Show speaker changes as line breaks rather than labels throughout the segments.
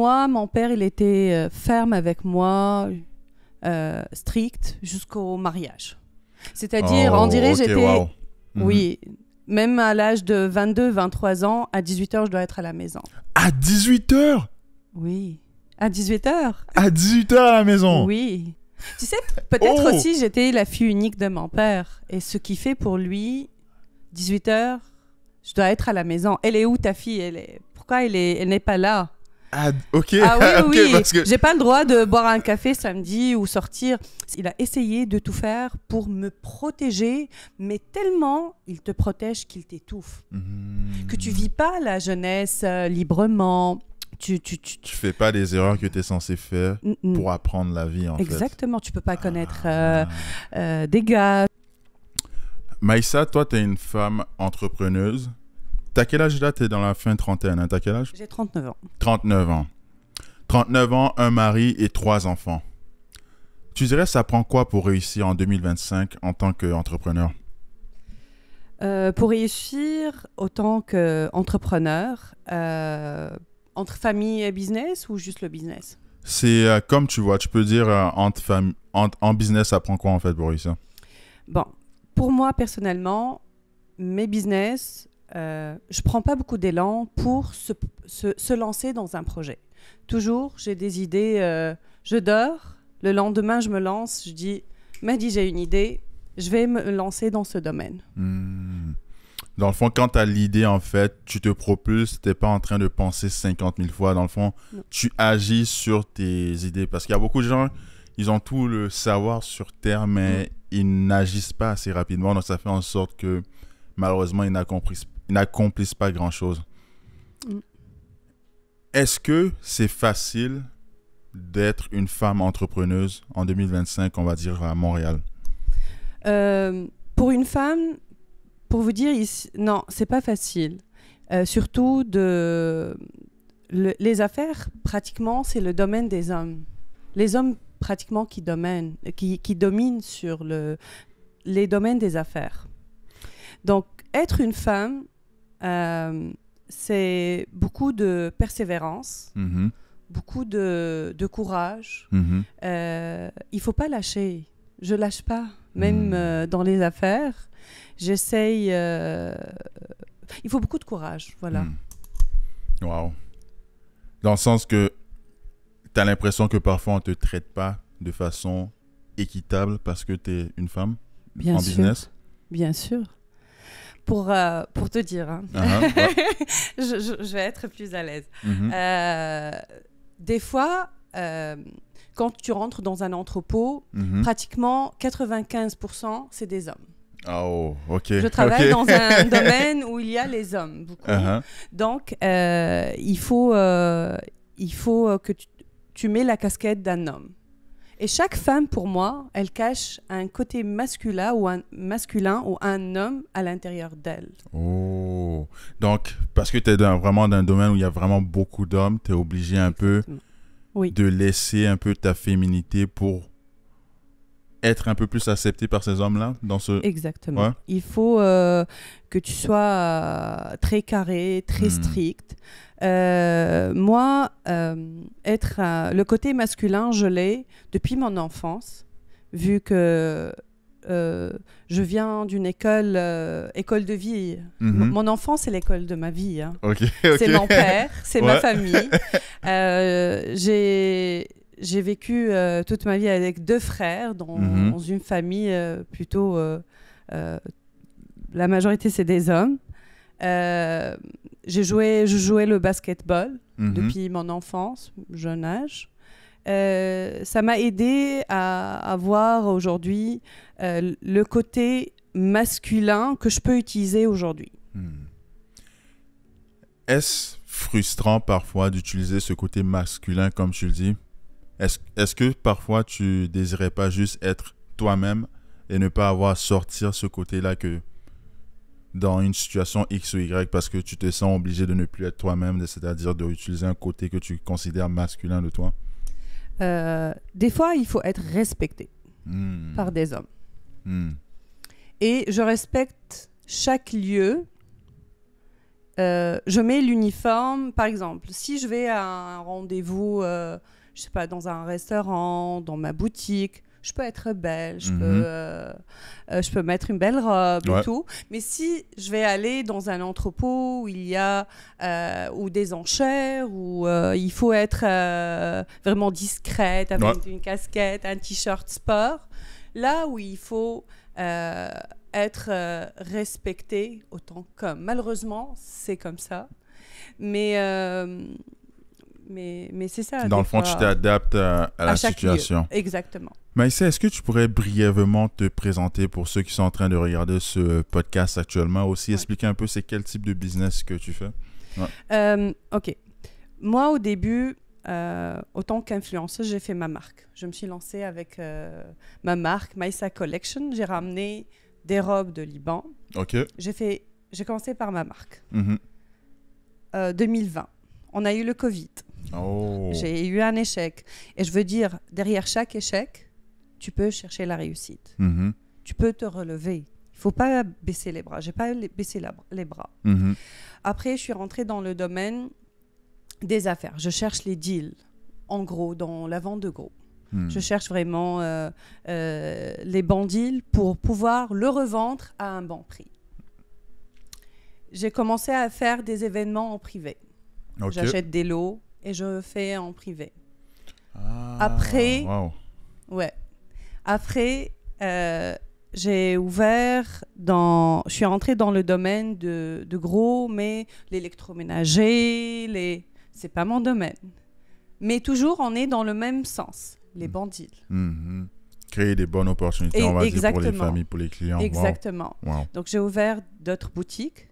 Moi, mon père, il était ferme avec moi, strict, jusqu'au mariage. C'est-à-dire, on dirait j'étais...
Wow.
Oui, même à l'âge de 22, 23 ans, à 18h, je dois être à la maison.
À 18h?
Oui, à 18h.
À 18h à la maison?
Oui. Tu sais, peut-être aussi, j'étais la fille unique de mon père. Et ce qui fait pour lui, 18h, je dois être à la maison. Elle est où ta fille? Pourquoi elle n'est pas là?
Ok.
Ah oui,
Ok,
oui.
parce que...
J'ai pas le droit de boire un café samedi ou sortir. Il a essayé de tout faire pour me protéger, mais tellement il te protège qu'il t'étouffe. Que tu vis pas la jeunesse librement. Tu
fais pas les erreurs que tu es censé faire pour apprendre la vie, en fait.
Exactement. Tu peux pas connaître des gars.
Maïssa, toi, tu es une femme entrepreneuse. T'as quel âge là? T'es dans la fin trentaine, hein? T'as quel âge?
J'ai 39 ans.
39 ans. 39 ans, un mari et 3 enfants. Tu dirais, ça prend quoi pour réussir en 2025 en tant qu'entrepreneur?
Pour réussir autant qu'entrepreneur, entre famille et business ou juste le business?
C'est comme tu vois, tu peux dire en business, ça prend quoi en fait pour réussir?
Bon, pour moi personnellement, mes business... je prends pas beaucoup d'élan pour se lancer dans un projet. Toujours, j'ai des idées, je dors, le lendemain, je me lance, je dis, Mehdi, j'ai une idée, je vais me lancer dans ce domaine.
Dans le fond, quand tu as l'idée, en fait, tu te propulses, tu n'es pas en train de penser 50 000 fois. Dans le fond, non. Tu agis sur tes idées. Parce qu'il y a beaucoup de gens, ils ont tout le savoir sur Terre, mais ils n'agissent pas assez rapidement. Donc, ça fait en sorte que, malheureusement, ils n'accomplissent pas grand-chose. Est-ce que c'est facile d'être une femme entrepreneuse en 2025, on va dire, à Montréal?
Pour une femme, pour vous dire, non, c'est pas facile. Surtout, les affaires, pratiquement, c'est le domaine des hommes. Les hommes, pratiquement, qui dominent sur les domaines des affaires. Donc, être une femme, c'est beaucoup de persévérance, beaucoup de courage. Il ne faut pas lâcher. Je ne lâche pas, même dans les affaires. J'essaye... il faut beaucoup de courage, voilà.
Wow. Dans le sens que tu as l'impression que parfois on ne te traite pas de façon équitable parce que tu es une femme en business?
Bien sûr. Pour te dire, hein.
Ouais.
je vais être plus à l'aise. Des fois, quand tu rentres dans un entrepôt, pratiquement 95%, c'est des hommes.
Oh, ok.
Je travaille dans un domaine où il y a les hommes, beaucoup. Donc, il faut que tu mets la casquette d'un homme. Et chaque femme, pour moi, elle cache un côté masculin ou un homme à l'intérieur d'elle.
Oh, donc, parce que tu es vraiment dans un domaine où il y a vraiment beaucoup d'hommes, tu es obligé un peu de laisser un peu ta féminité pour être un peu plus accepté par ces hommes-là dans ce...
Exactement. Ouais. Il faut que tu sois très carré, très strict. Moi, le côté masculin, je l'ai depuis mon enfance, vu que je viens d'une école de vie. Mon enfance, c'est l'école de ma vie. Hein.
Okay.
C'est mon père, c'est ma famille. J'ai vécu toute ma vie avec 2 frères dans une famille plutôt... la majorité, c'est des hommes. Je jouais le basketball depuis mon enfance, jeune âge. Ça m'a aidé à avoir aujourd'hui le côté masculin que je peux utiliser aujourd'hui.
Est-ce frustrant parfois d'utiliser ce côté masculin comme tu le dis? Est-ce que parfois tu désirais pas juste être toi-même et ne pas avoir à sortir ce côté-là que dans une situation X ou Y parce que tu te sens obligé de ne plus être toi-même, c'est-à-dire d'utiliser un côté que tu considères masculin de toi?
Des fois, il faut être respecté par des hommes. Et je respecte chaque lieu je mets l'uniforme, par exemple, si je vais à un rendez-vous, je sais pas, dans un restaurant, dans ma boutique, je peux être belle, je peux mettre une belle robe et tout. Mais si je vais aller dans un entrepôt où il y a ou des enchères, où il faut être vraiment discrète avec une casquette, un t-shirt sport, là où il faut être respecté autant comme. Malheureusement, c'est comme ça. Mais c'est ça.
Dans le fond, tu t'adaptes à la situation.
Lieu. Exactement.
Maïssa, est-ce que tu pourrais brièvement te présenter pour ceux qui sont en train de regarder ce podcast actuellement, aussi expliquer un peu c'est quel type de business que tu fais?
OK. Moi, au début, autant qu'influenceuse, j'ai fait ma marque. Je me suis lancée avec ma marque, Maïssa Collection. J'ai ramené des robes de Liban.
OK.
J'ai commencé par ma marque. 2020. On a eu le Covid. J'ai eu un échec. Et je veux dire, derrière chaque échec, tu peux chercher la réussite. Tu peux te relever. Il ne faut pas baisser les bras. Je n'ai pas baissé les bras. Après, je suis rentrée dans le domaine des affaires. Je cherche les deals, en gros, dans la vente de gros. Je cherche vraiment les bons deals pour pouvoir le revendre à un bon prix. J'ai commencé à faire des événements en privé. J'achète des lots et je fais en privé. Après, Après, j'ai ouvert je suis rentrée dans le domaine de gros, mais l'électroménager, c'est pas mon domaine. Mais toujours, on est dans le même sens, les bons deals.
Créer des bonnes opportunités, on va dire, pour les familles, pour les clients.
Exactement.
Wow.
Donc, j'ai ouvert d'autres boutiques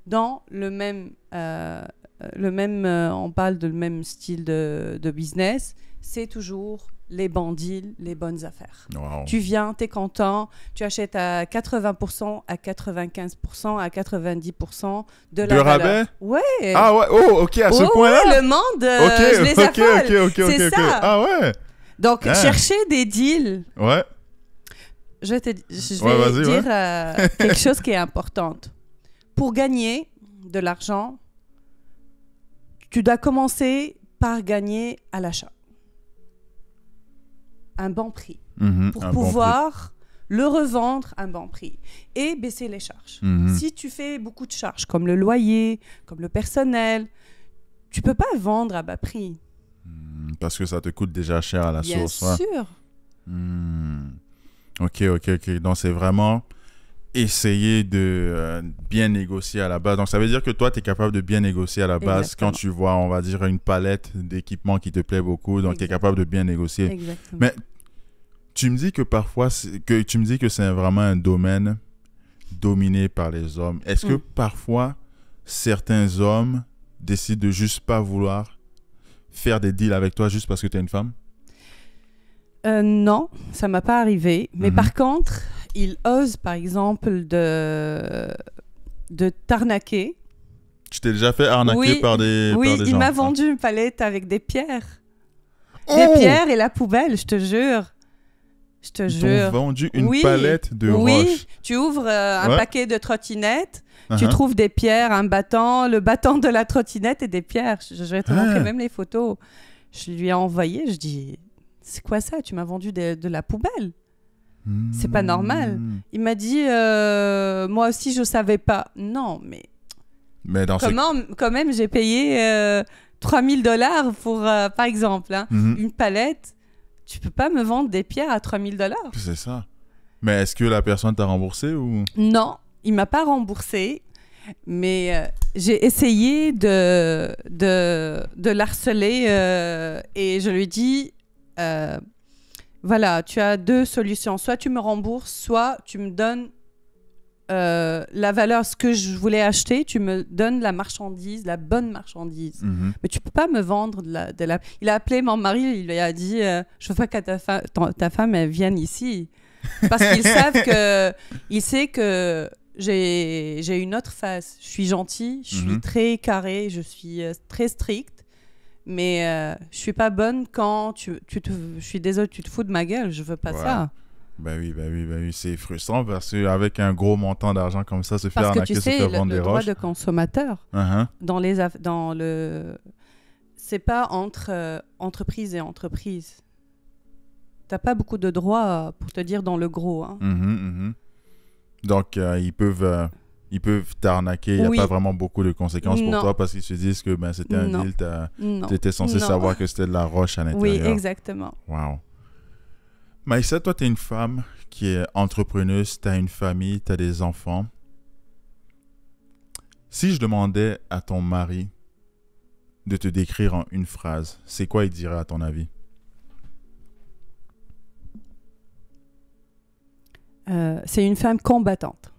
dans le même, on parle de le même style de business. C'est toujours les bons deals, les bonnes affaires.
Wow.
Tu viens, tu es content, tu achètes à 80%, à 95%, à 90% de la valeur.
rabais?
Ouais.
Ah ouais, OK, à ce point-là?
Oui, le monde, je les affole. C'est ça.
Ah ouais.
Donc, chercher des deals.
Ouais.
Je vais dire quelque chose qui est important. Pour gagner de l'argent, tu dois commencer par gagner à l'achat. Un bon prix. Pour pouvoir le revendre à un bon prix. Et baisser les charges. Si tu fais beaucoup de charges, comme le loyer, comme le personnel, tu ne peux pas vendre à bas prix.
Parce que ça te coûte déjà cher à la source.
Bien sûr.
OK. Donc, c'est vraiment essayer de bien négocier à la base. Donc, ça veut dire que toi, tu es capable de bien négocier à la base.
Exactement.
Quand tu vois, on va dire, une palette d'équipements qui te plaît beaucoup. Donc, tu es capable de bien négocier.
Exactement.
Mais tu me dis que parfois, c'est vraiment un domaine dominé par les hommes. Est-ce que parfois, certains hommes décident de juste pas vouloir faire des deals avec toi juste parce que tu es une femme?
Non, ça m'est pas arrivé. Mais par contre, ils osent, par exemple, de t'arnaquer.
Tu t'es déjà fait arnaquer par des gens?
Oui, il m'a vendu une palette avec des pierres. Des pierres et la poubelle, je te jure. Je te jure.
Ils t'ont vendu une palette de roches.
Oui, tu ouvres un paquet de trottinettes, tu trouves des pierres, un bâton, le bâton de la trottinette et des pierres. Je vais te montrer même les photos. Je lui ai envoyé, je dis, c'est quoi ça? Tu m'as vendu de la poubelle. C'est pas normal. Il m'a dit, moi aussi je savais pas. Non, mais quand même j'ai payé $3,000 pour, par exemple, une palette. Tu peux pas me vendre des pierres à $3,000.
C'est ça. Mais est-ce que la personne t'a remboursé ou? Non,
il m'a pas remboursé. Mais j'ai essayé de l'harceler et je lui dis, voilà, tu as deux solutions. Soit tu me rembourses, soit tu me donnes la valeur, ce que je voulais acheter, tu me donnes la marchandise, la bonne marchandise. Mais tu peux pas me vendre de la... Il a appelé mon mari, il lui a dit, je veux pas que ta femme elle vienne ici. Parce qu'il sait que j'ai une autre face. Je suis gentille, je suis très carrée, je suis très stricte, mais je suis pas bonne quand je suis désolée, tu te fous de ma gueule, je veux pas ça.
Ben oui, ben oui, ben oui. C'est frustrant parce qu'avec un gros montant d'argent comme ça, se faire
Parce que
arnaquer,
tu
se
sais,
faire vendre
le
des
droit
roches.
de consommateur,
Uh-huh.
dans le... C'est pas entre entreprise et entreprise. T'as pas beaucoup de droits pour te dire dans le gros. Hein.
Mhm, mhm. Donc, ils peuvent t'arnaquer. Il n'y a
Oui.
pas vraiment beaucoup de conséquences pour
Non.
toi parce qu'ils se disent que ben, c'était un
Non.
deal.
Non.
Tu étais censé
Non.
savoir que c'était de la roche à
Oui,
l'intérieur.
exactement.
Wow. Maïssa, toi, tu es une femme qui est entrepreneuse. Tu as une famille, tu as des enfants. Si je demandais à ton mari de te décrire en une phrase, c'est quoi il dirait à ton avis?
C'est une femme combattante,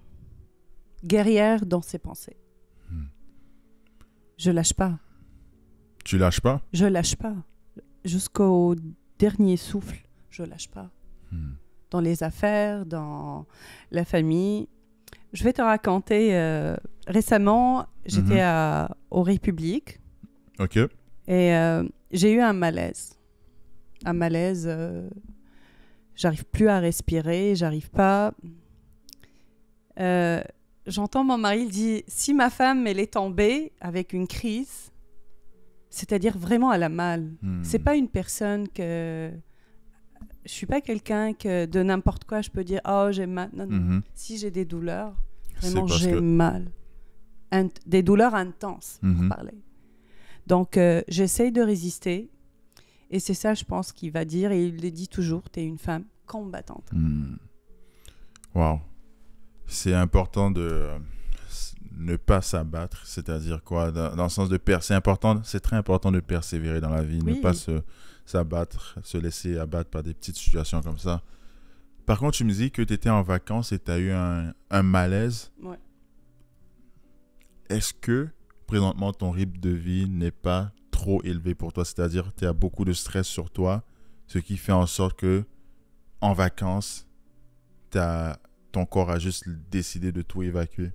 guerrière dans ses pensées. Je lâche pas.
Tu lâches pas?
Je lâche pas. Jusqu'au dernier souffle, je lâche pas. Dans les affaires, dans la famille. Je vais te raconter, récemment, j'étais au République
OK.
et j'ai eu un malaise. Un malaise, j'arrive plus à respirer, j'arrive pas. J'entends mon mari, il dit, si ma femme, elle est tombée avec une crise, c'est-à-dire vraiment elle a mal. C'est pas une personne que... Je suis pas quelqu'un que de n'importe quoi, je peux dire, oh, j'ai mal. Non, non. Si j'ai des douleurs, vraiment, j'ai mal. Des douleurs intenses, pour parler. Donc, j'essaye de résister. Et c'est ça, je pense, qu'il va dire. Et il le dit toujours, tu es une femme combattante.
Wow. C'est important de ne pas s'abattre. C'est-à-dire quoi? Dans le sens de c'est très important de persévérer dans la vie.
Oui.
Ne pas s'abattre, se laisser abattre par des petites situations comme ça. Par contre, tu me dis que tu étais en vacances et tu as eu un malaise.
Ouais.
Est-ce que, présentement, ton rythme de vie n'est pas trop élevé pour toi? C'est-à-dire, tu as beaucoup de stress sur toi, ce qui fait en sorte que, en vacances, ton corps a juste décidé de tout évacuer.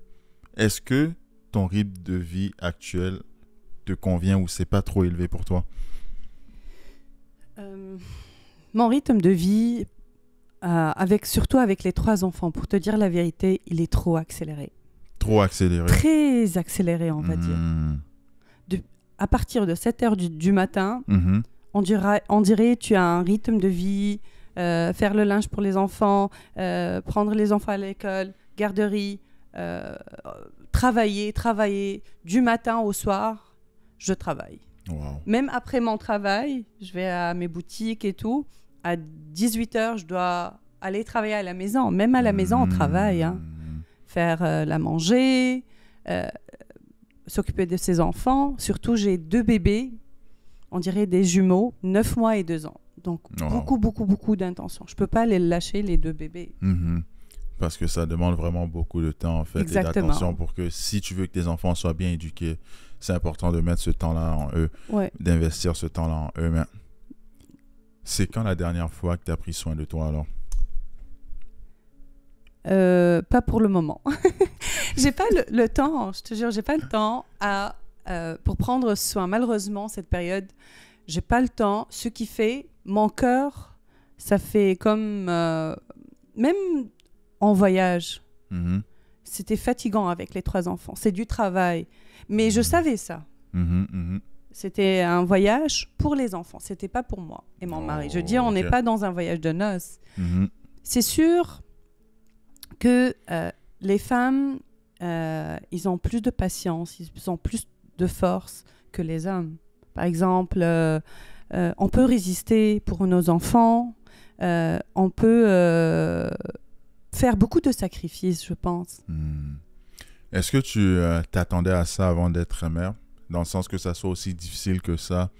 Est-ce que ton rythme de vie actuel te convient ou c'est pas trop élevé pour toi?
Mon rythme de vie, surtout avec les 3 enfants, pour te dire la vérité, il est trop accéléré.
Trop accéléré.
Très accéléré, on va dire. À partir de 7 heures du matin, on dirait tu as un rythme de vie, faire le linge pour les enfants, prendre les enfants à l'école, garderie, travailler. Du matin au soir, je travaille.
Wow.
Même après mon travail, je vais à mes boutiques et tout. À 18h, je dois aller travailler à la maison. Même à la maison, on travaille. Hein. Faire la manger, s'occuper de ses enfants. Surtout, j'ai 2 bébés, on dirait des jumeaux, 9 mois et 2 ans. Donc, beaucoup d'intention. Je ne peux pas les lâcher, les 2 bébés.
Parce que ça demande vraiment beaucoup de temps, en fait,
Exactement.
et d'attention pour que si tu veux que tes enfants soient bien éduqués, c'est important de mettre ce temps-là en eux, d'investir ce temps-là en eux. Mais c'est quand la dernière fois que tu as pris soin de toi, alors?
Pas pour le moment. J'ai pas le temps, je te jure, j'ai pas le temps pour prendre soin. Malheureusement, cette période, j'ai pas le temps. Ce qui fait, mon cœur, ça fait comme... même en voyage, c'était fatigant avec les 3 enfants. C'est du travail. Mais je savais ça. C'était un voyage pour les enfants. C'était pas pour moi et mon mari. Je dis, on n'est pas dans un voyage de noces. C'est sûr que les femmes, ils ont plus de patience, ils ont plus de force que les hommes. Par exemple, on peut résister pour nos enfants, on peut faire beaucoup de sacrifices, je pense.
Est-ce que tu t'attendais à ça avant d'être mère? Dans le sens que ça soit aussi difficile que ça,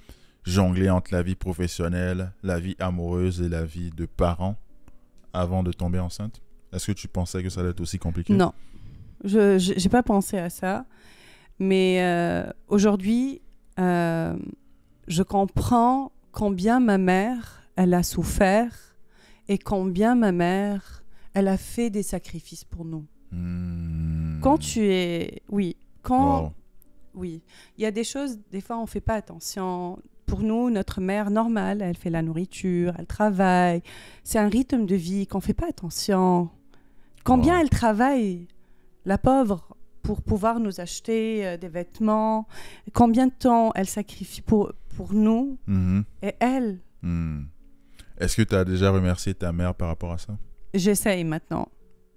jongler entre la vie professionnelle, la vie amoureuse et la vie de parents avant de tomber enceinte? Est-ce que tu pensais que ça allait être aussi compliqué?
Non, je n'ai pas pensé à ça. Mais aujourd'hui, je comprends combien ma mère, elle a souffert et combien ma mère, elle a fait des sacrifices pour nous. Quand tu es... Oui, quand... Wow. Oui, il y a des choses, des fois, on ne fait pas attention. pour nous, notre mère normale, elle fait la nourriture, elle travaille. C'est un rythme de vie qu'on ne fait pas attention. Combien elle travaille, la pauvre, pour pouvoir nous acheter des vêtements. Combien de temps elle sacrifie pour nous. Et elle.
Est-ce que tu as déjà remercié ta mère par rapport à ça?
J'essaye maintenant.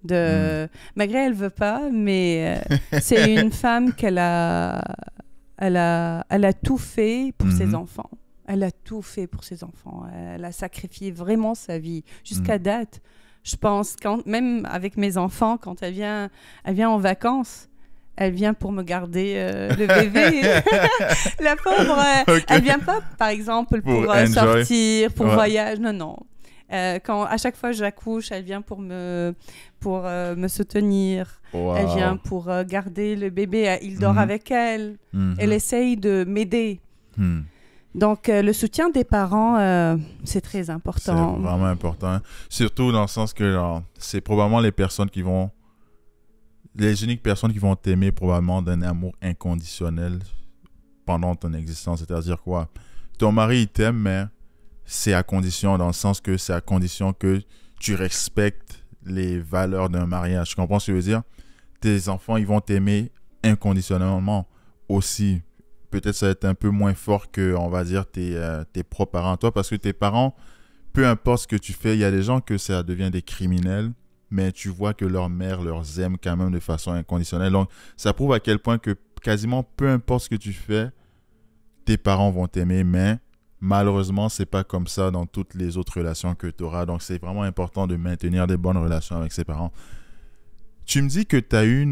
Malgré elle ne veut pas, mais c'est une femme qu'elle a... Elle a tout fait pour ses enfants. Elle a tout fait pour ses enfants. Elle a sacrifié vraiment sa vie jusqu'à date. Je pense, même avec mes enfants, quand elle vient en vacances, elle vient pour me garder le bébé. La pauvre, elle vient pas, par exemple, pour sortir, pour voyage. Non. À chaque fois que j'accouche, elle vient pour me soutenir. Elle vient pour garder le bébé. Il dort avec elle. Elle essaye de m'aider. Donc, le soutien des parents, c'est très important.
C'est vraiment important. Surtout dans le sens que c'est probablement les uniques personnes qui vont t'aimer probablement d'un amour inconditionnel pendant ton existence. C'est-à-dire quoi? Ton mari, il t'aime, mais c'est à condition, dans le sens que c'est à condition que tu respectes les valeurs d'un mariage. Tu comprends ce que je veux dire? Tes enfants, ils vont t'aimer inconditionnellement aussi. Peut-être ça va être un peu moins fort que, on va dire, tes propres parents. Toi, parce que tes parents, peu importe ce que tu fais, il y a des gens que ça devient des criminels, mais tu vois que leur mère leur aime quand même de façon inconditionnelle. Donc, ça prouve à quel point que quasiment peu importe ce que tu fais, tes parents vont t'aimer, mais malheureusement, c'est pas comme ça dans toutes les autres relations que tu auras. Donc, c'est vraiment important de maintenir des bonnes relations avec ses parents. Tu me dis que tu as eu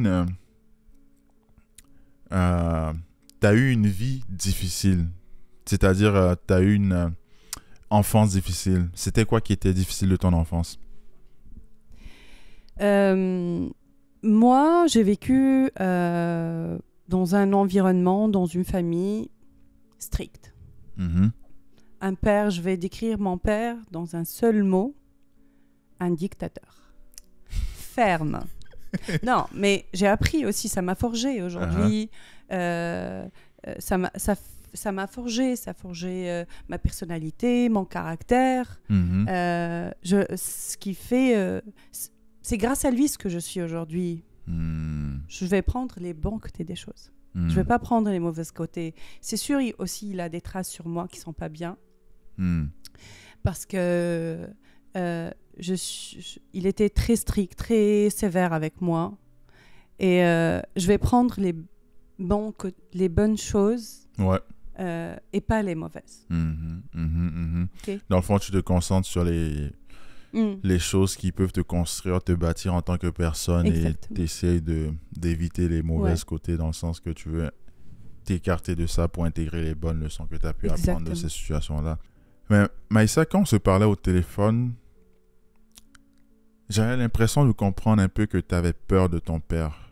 une vie difficile. C'est-à-dire, tu as eu une enfance difficile. C'était quoi qui était difficile de ton enfance?
Moi, j'ai vécu dans un environnement, dans une famille stricte. Un père, je vais décrire mon père dans un seul mot, un dictateur. Ferme. Non, mais j'ai appris aussi, ça m'a forgé aujourd'hui. Ça m'a forgé, ça a forgé ma personnalité, mon caractère. Ce qui fait... c'est grâce à lui ce que je suis aujourd'hui. Je vais prendre les bons côtés des choses. Je ne vais pas prendre les mauvais côtés. C'est sûr, il a des traces sur moi qui ne sont pas bien. Parce que il était très strict, très sévère avec moi. Et je vais prendre les bonnes choses et pas les mauvaises.
Okay. Dans le fond, tu te concentres sur les choses qui peuvent te construire, te bâtir en tant que personne. Exactement. Et tu essaies d'éviter les mauvais côtés, dans le sens que tu veux t'écarter de ça pour intégrer les bonnes leçons que tu as pu apprendre de ces situations-là. Mais Maïssa, quand on se parlait au téléphone, j'avais l'impression de comprendre un peu que tu avais peur de ton père.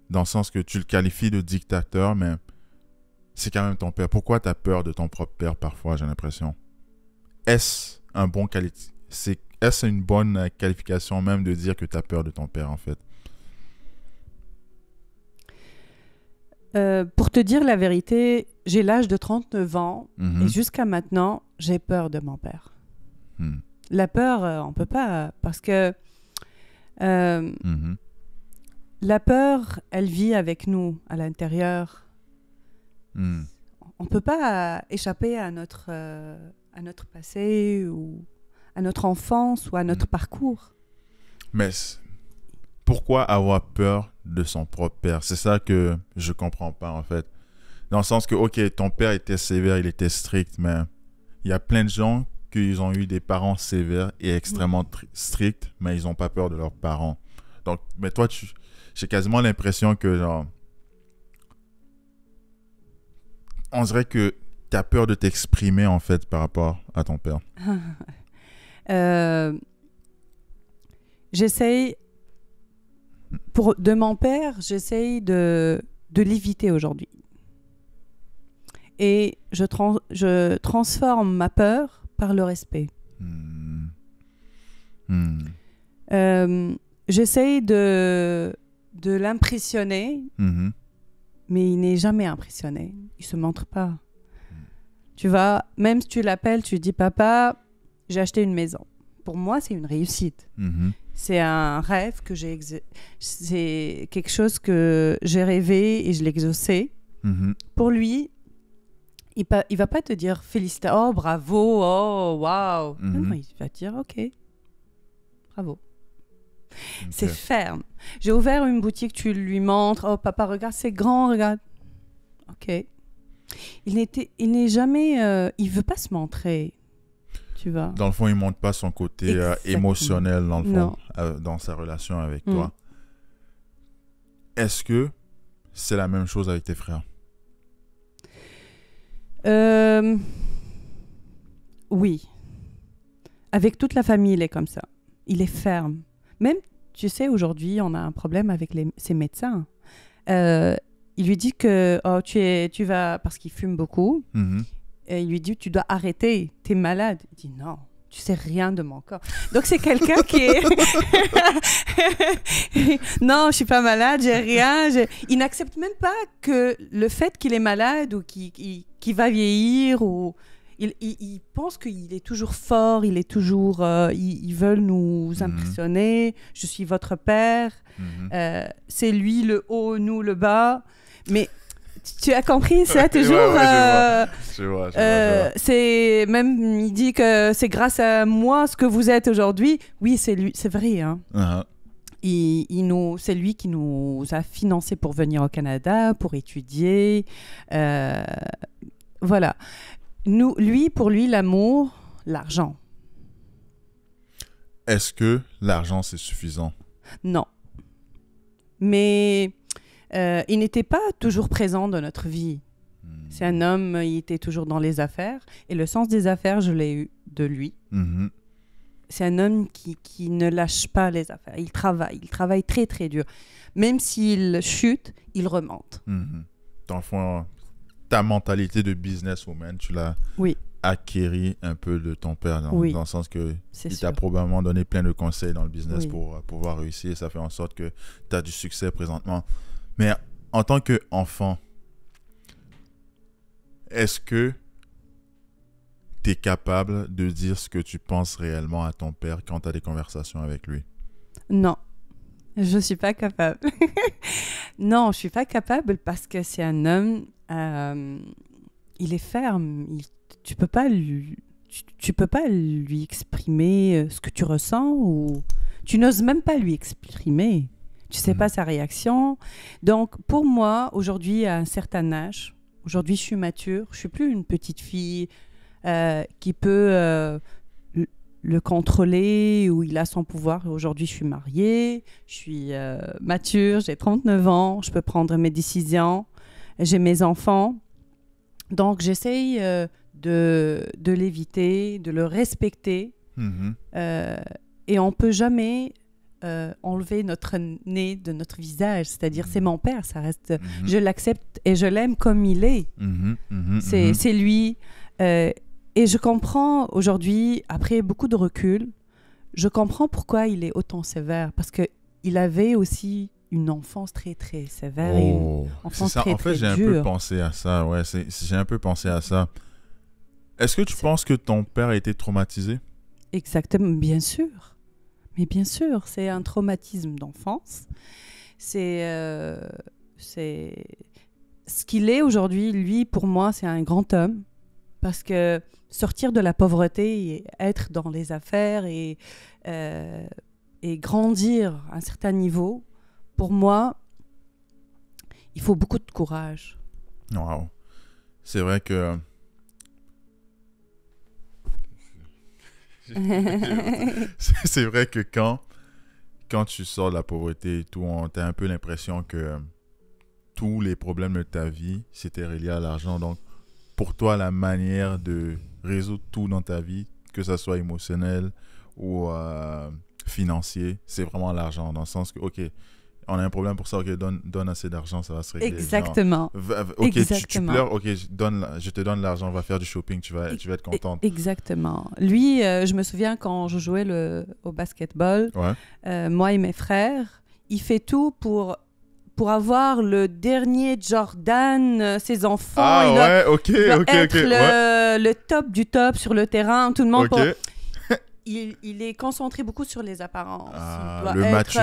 Dans le sens que tu le qualifies de dictateur, mais c'est quand même ton père. Pourquoi tu as peur de ton propre père parfois, j'ai l'impression? Est-ce une bonne qualification même de dire que tu as peur de ton père, en fait?
Pour te dire la vérité, j'ai l'âge de 39 ans et jusqu'à maintenant, j'ai peur de mon père. La peur, on ne peut pas, parce que la peur, elle vit avec nous à l'intérieur. On ne peut pas échapper à notre passé ou à notre enfance ou à notre parcours.
Mais pourquoi avoir peur de son propre père? C'est ça que je ne comprends pas, en fait. Dans le sens que, ok, ton père était sévère, il était strict, mais il y a plein de gens qui ont eu des parents sévères et extrêmement stricts, mais ils n'ont pas peur de leurs parents. Donc, mais toi, j'ai quasiment l'impression que, genre, on dirait que tu as peur de t'exprimer, en fait, par rapport à ton père.
J'essaye, de mon père, j'essaye de l'éviter aujourd'hui. Et je transforme ma peur par le respect. J'essaye de l'impressionner, mais il n'est jamais impressionné. Il ne se montre pas. Tu vois, même si tu l'appelles, tu dis papa, j'ai acheté une maison. Pour moi, c'est une réussite. C'est un rêve que c'est quelque chose que j'ai rêvé et je l'ai exaucé. Pour lui, il va pas te dire félicitations, oh bravo, oh waouh. Non, il va te dire ok, bravo. C'est ferme. J'ai ouvert une boutique, tu lui montres, oh papa regarde, c'est grand, regarde. Ok. Il n'est jamais, il veut pas se montrer. Tu vois.
Dans le fond, il ne montre pas son côté émotionnel, dans le fond, dans sa relation avec toi. Est-ce que c'est la même chose avec tes frères?
Oui. Avec toute la famille, il est comme ça. Il est ferme. Même, tu sais, aujourd'hui, on a un problème avec ses médecins. Il lui dit que tu vas... Parce qu'il fume beaucoup. Et il lui dit, tu dois arrêter, t'es malade. Il dit, non, tu sais rien de mon corps. Donc, c'est quelqu'un qui est... non, je suis pas malade, j'ai rien. Il n'accepte même pas que le fait qu'il est malade ou qu'il va vieillir ou... Il pense qu'il est toujours fort, il est toujours... ils veulent nous impressionner. Je suis votre père. C'est lui le haut, nous le bas. Mais... Tu as compris ça toujours.
Je vois.
C'est même il dit que c'est grâce à moi ce que vous êtes aujourd'hui. Oui, c'est lui, c'est vrai. Hein. C'est lui qui nous a financé pour venir au Canada, pour étudier. Voilà. Pour lui, l'amour, l'argent.
Est-ce que l'argent c'est suffisant?
Non. Mais il n'était pas toujours présent dans notre vie. C'est un homme, il était toujours dans les affaires. Et le sens des affaires, je l'ai eu de lui. C'est un homme qui ne lâche pas les affaires. Il travaille très, très dur. Même s'il chute, il remonte.
Dans le fond, ta mentalité de businesswoman, tu l'as acquérie un peu de ton père, dans le sens que il t'a probablement donné plein de conseils dans le business pour pouvoir réussir. Ça fait en sorte que tu as du succès présentement. Mais en tant qu'enfant, est-ce que tu es capable de dire ce que tu penses réellement à ton père quand tu as des conversations avec lui?
Non, je ne suis pas capable. Non, je ne suis pas capable parce que c'est un homme, il est ferme. Tu peux pas lui exprimer ce que tu ressens ou tu n'oses même pas lui exprimer. Tu sais pas sa réaction. Donc, pour moi, aujourd'hui, à un certain âge, aujourd'hui, je suis mature. Je suis plus une petite fille qui peut le contrôler ou il a son pouvoir. Aujourd'hui, je suis mariée, je suis mature, j'ai 39 ans, je peux prendre mes décisions, j'ai mes enfants. Donc, j'essaye de l'éviter, de le respecter. Et on peut jamais... enlever notre nez de notre visage, c'est-à-dire c'est mon père, ça reste, je l'accepte et je l'aime comme il est. C'est lui. Et je comprends aujourd'hui, après beaucoup de recul, je comprends pourquoi il est autant sévère, parce qu'il avait aussi une enfance très très sévère et une enfance très très dure.
En fait, j'ai un peu pensé à ça. J'ai un peu pensé à ça. Est-ce que tu penses que ton père a été traumatisé?
Exactement, bien sûr. Mais bien sûr, c'est un traumatisme d'enfance. C'est ce qu'il est aujourd'hui. Lui, pour moi, c'est un grand homme. Parce que sortir de la pauvreté et être dans les affaires et grandir à un certain niveau, pour moi, il faut beaucoup de courage.
Wow. C'est vrai que... c'est vrai que quand tu sors de la pauvreté et tout, tu as un peu l'impression que tous les problèmes de ta vie, c'était relié à l'argent. Donc, pour toi, la manière de résoudre tout dans ta vie, que ce soit émotionnel ou financier, c'est vraiment l'argent. Dans le sens que, OK, on a un problème pour ça, OK, donne assez d'argent, ça va se régler.
Exactement.
Genre, OK, tu pleures, OK, je te donne l'argent, on va faire du shopping, tu vas être contente.
Exactement. Lui, je me souviens quand je jouais au basketball, moi et mes frères, il fait tout pour pour avoir le dernier Jordan, ses enfants.
Ah
il
ouais,
doit,
ok,
il doit
ok,
être
ouais.
le top du top sur le terrain. Tout le monde...
Ok.
Il est concentré beaucoup sur les apparences.
Ah,
Il doit
le
être,
match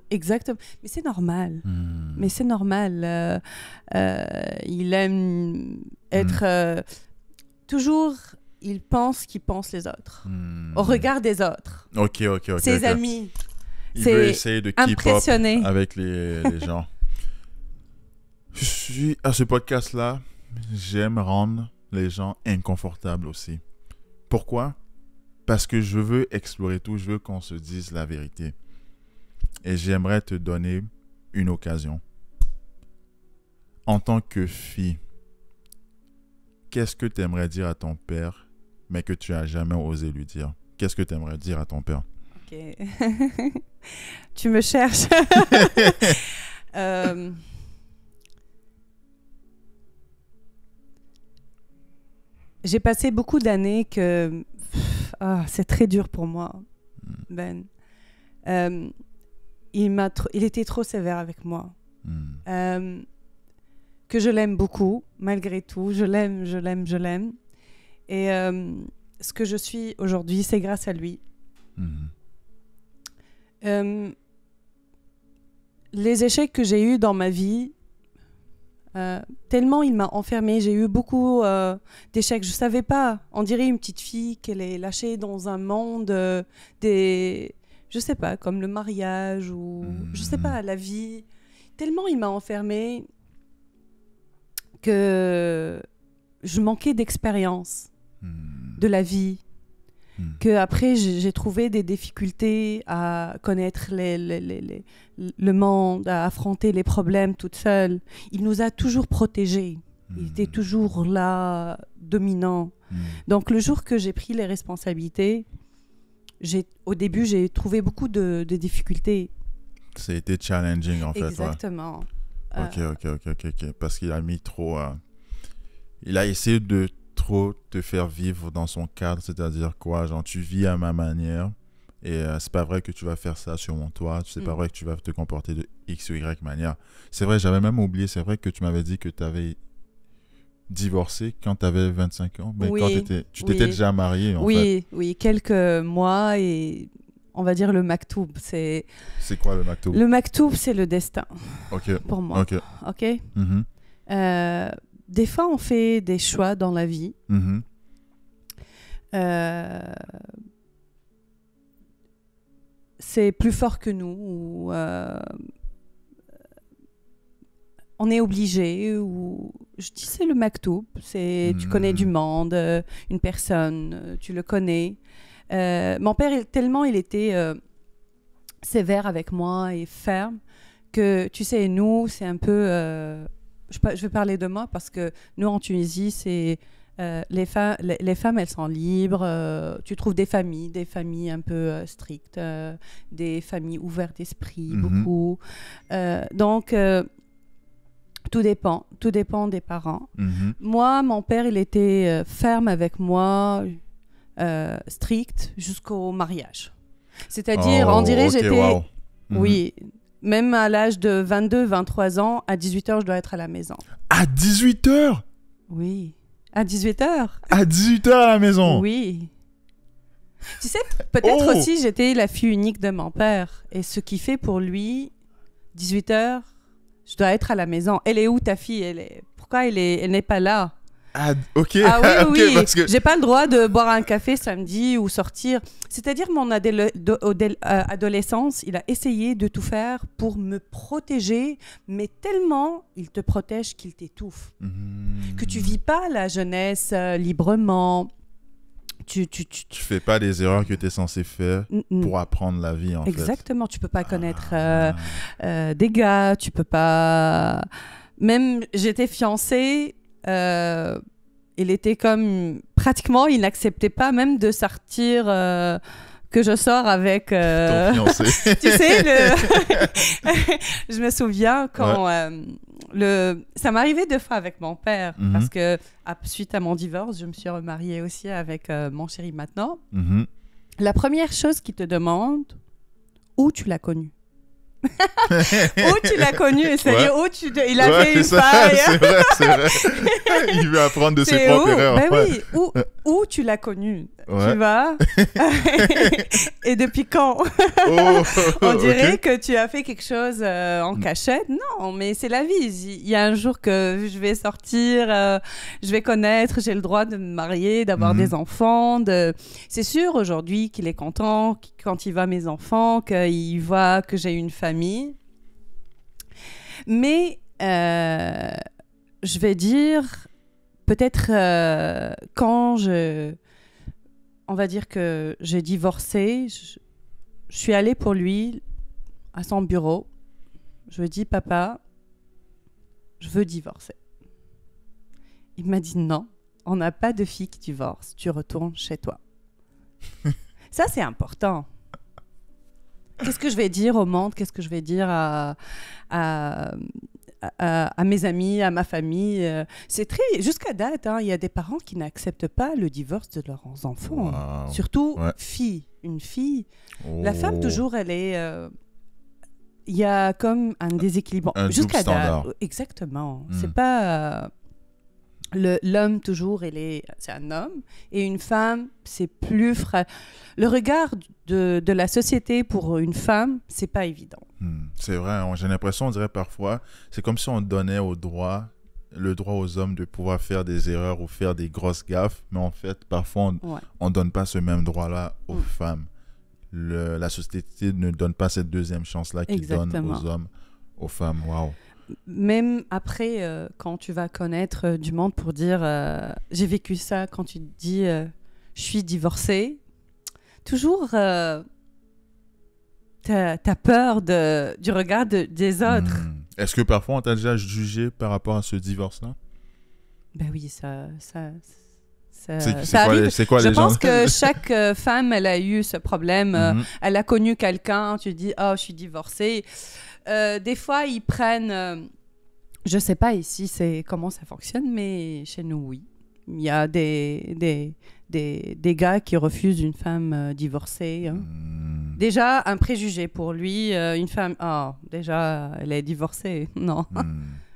exactement. Mais c'est normal.
Hmm.
Mais c'est normal. Il aime être... toujours, il pense qu'il pense les autres. Au regard des autres.
Ok.
Ses amis.
Il
c'est
veut essayer de keep
impressionné.
up avec les gens. Je suis à ce podcast-là, j'aime rendre les gens inconfortables aussi. Pourquoi? Parce que je veux explorer tout, je veux qu'on se dise la vérité. Et j'aimerais te donner une occasion. En tant que fille, qu'est-ce que tu aimerais dire à ton père, mais que tu n'as jamais osé lui dire? Qu'est-ce que tu aimerais dire à ton père?
Ok. Tu me cherches. J'ai passé beaucoup d'années que... c'est très dur pour moi, Ben. Il était trop sévère avec moi. Que je l'aime beaucoup, malgré tout. Je l'aime. Et ce que je suis aujourd'hui, c'est grâce à lui. Les échecs que j'ai eus dans ma vie, tellement il m'a enfermée, j'ai eu beaucoup d'échecs. Je ne savais pas. On dirait une petite fille qu'elle est lâchée dans un monde je ne sais pas, comme le mariage ou je ne sais pas, la vie. Tellement il m'a enfermée que je manquais d'expérience de la vie. Qu'après, j'ai trouvé des difficultés à connaître le monde, à affronter les problèmes toute seule. Il nous a toujours protégés. Il était toujours là, dominant. Donc, le jour que j'ai pris les responsabilités, au début, j'ai trouvé beaucoup de difficultés.
Ça a été challenging, en fait.
Exactement.
Ouais. Ok. Parce qu'il a mis trop... il a essayé de trop te faire vivre dans son cadre, c'est-à-dire quoi, genre tu vis à ma manière et c'est pas vrai que tu vas faire ça sur mon toit, c'est pas vrai que tu vas te comporter de X ou Y manière. C'est vrai, j'avais même oublié, c'est vrai que tu m'avais dit que tu avais divorcé quand tu avais 25 ans, mais quand tu t'étais déjà mariée en fait.
Oui, quelques mois et on va dire le maktoub. C'est
quoi le maktoub? Le
maktoub, c'est le destin pour moi. Ok. Des fois, on fait des choix dans la vie. C'est plus fort que nous. On est obligé. Je dis c'est le maktoub. Tu connais du monde, une personne, tu le connais. Mon père, il était sévère avec moi et ferme. Que, tu sais, nous, c'est un peu... je vais parler de moi parce que nous, en Tunisie, c'est les femmes, elles sont libres. Tu trouves des familles un peu strictes, des familles ouvertes d'esprit, beaucoup. Donc, tout dépend des parents. Moi, mon père, il était ferme avec moi, strict jusqu'au mariage. C'est-à-dire, on dirait j'étais...
Wow.
Oui. Même à l'âge de 22, 23 ans, à 18h, je dois être à la maison.
À 18h?
Oui. À 18h.
À 18h à la maison?
Oui. Tu sais, peut-être aussi, j'étais la fille unique de mon père. Et ce qui fait pour lui, 18h, je dois être à la maison. Elle est où ta fille? Pourquoi elle n'est pas là?
Ah, ok.
Ah oui,
okay, parce que...
j'ai pas le droit de boire un café samedi ou sortir. C'est-à-dire mon adolescence, il a essayé de tout faire pour me protéger, mais tellement il te protège qu'il t'étouffe. Que tu vis pas la jeunesse librement. Tu
fais pas des erreurs que tu es censé faire pour apprendre la vie, en fait.
Exactement. Tu peux pas connaître des gars, tu peux pas... Même, j'étais fiancée... il était comme pratiquement il n'acceptait pas même de sortir que je sors avec
ton fiancé.
Tu sais je me souviens quand ça m'arrivait 2 fois avec mon père parce que suite à mon divorce je me suis remariée aussi avec mon chéri maintenant. La première chose qu'il te demande, où tu l'as connu. Où tu l'as connu, c'est-à-dire où il a fait une
ça,
faille.
c'est vrai. Il veut apprendre de ses propres erreurs.
Ben
ouais.
oui, où tu l'as connu,
Ouais.
tu vois. Et depuis quand?
Oh,
On dirait
ok.
que tu as fait quelque chose en cachette. Non, mais c'est la vie. Il y a un jour que je vais sortir, je vais connaître, j'ai le droit de me marier, d'avoir des enfants. C'est sûr aujourd'hui qu'il est content quand il voit mes enfants, qu'il voit que j'ai une famille. Mais je vais dire, peut-être quand on va dire que j'ai divorcé, je suis allée pour lui à son bureau. Je lui ai dit, papa, je veux divorcer. Il m'a dit, non, on n'a pas de fille qui divorce, tu retournes chez toi. Ça, c'est important. Qu'est-ce que je vais dire au monde? Qu'est-ce que je vais dire à mes amis, à ma famille? C'est très... Jusqu'à date, il y a des parents qui n'acceptent pas le divorce de leurs enfants.
Wow.
Surtout
Ouais.
filles. Une fille,
Oh.
la femme, toujours, elle est... Il y a comme un déséquilibre.
Un double
Jusqu'à
standard.
date, exactement. C'est pas... l'homme, toujours, c'est un homme. Et une femme, c'est plus... Le regard de la société pour une femme, c'est pas évident.
C'est vrai, j'ai l'impression, on dirait parfois, c'est comme si on donnait le droit aux hommes de pouvoir faire des erreurs ou faire des grosses gaffes, mais en fait, parfois, on ne donne pas ce même droit-là aux femmes. La société ne donne pas cette deuxième chance-là qu'il donne aux hommes, aux femmes. Waouh.
Même après, quand tu vas connaître du monde pour dire j'ai vécu ça, quand tu te dis je suis divorcée, toujours t'as peur du regard des autres.
Est-ce que parfois on t'a déjà jugé par rapport à ce divorce-là?
Ben oui, ça
C'est
arrive.
quoi
Je
les gens?
pense que chaque femme, elle a eu ce problème. Elle a connu quelqu'un, tu dis oh, je suis divorcée. Des fois, ils prennent... je sais pas ici comment ça fonctionne, mais chez nous, oui. Il y a des gars qui refusent une femme divorcée. Hein. Déjà, un préjugé pour lui. Une femme, déjà, elle est divorcée. Non.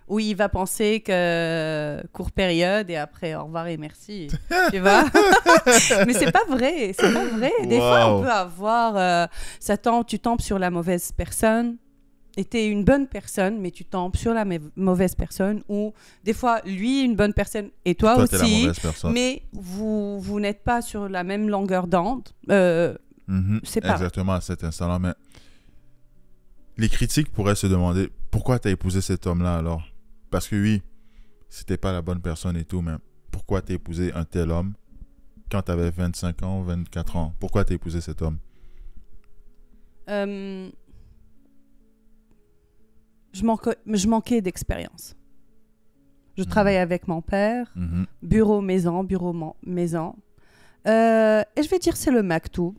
Ou il va penser que courte période et après, au revoir et merci. Tu vois? Mais c'est pas vrai. C'est pas vrai. Des fois, on peut avoir... tu tombes sur la mauvaise personne. Et tu es une bonne personne, mais tu tombes sur la mauvaise personne, ou des fois, lui, une bonne personne, et toi
t'es la
aussi,
mauvaise personne.
mais vous n'êtes pas sur la même longueur d'onde. C'est pas...
Exactement, à cet instant-là. Mais les critiques pourraient se demander, pourquoi tu as épousé cet homme-là alors? Parce que oui, c'était pas la bonne personne et tout, mais pourquoi tu as épousé un tel homme quand tu avais 25 ans, 24 ans? Pourquoi tu as épousé cet homme?
Je manquais d'expérience. Je travaillais avec mon père, bureau, maison. Et je vais dire, c'est le maktoub.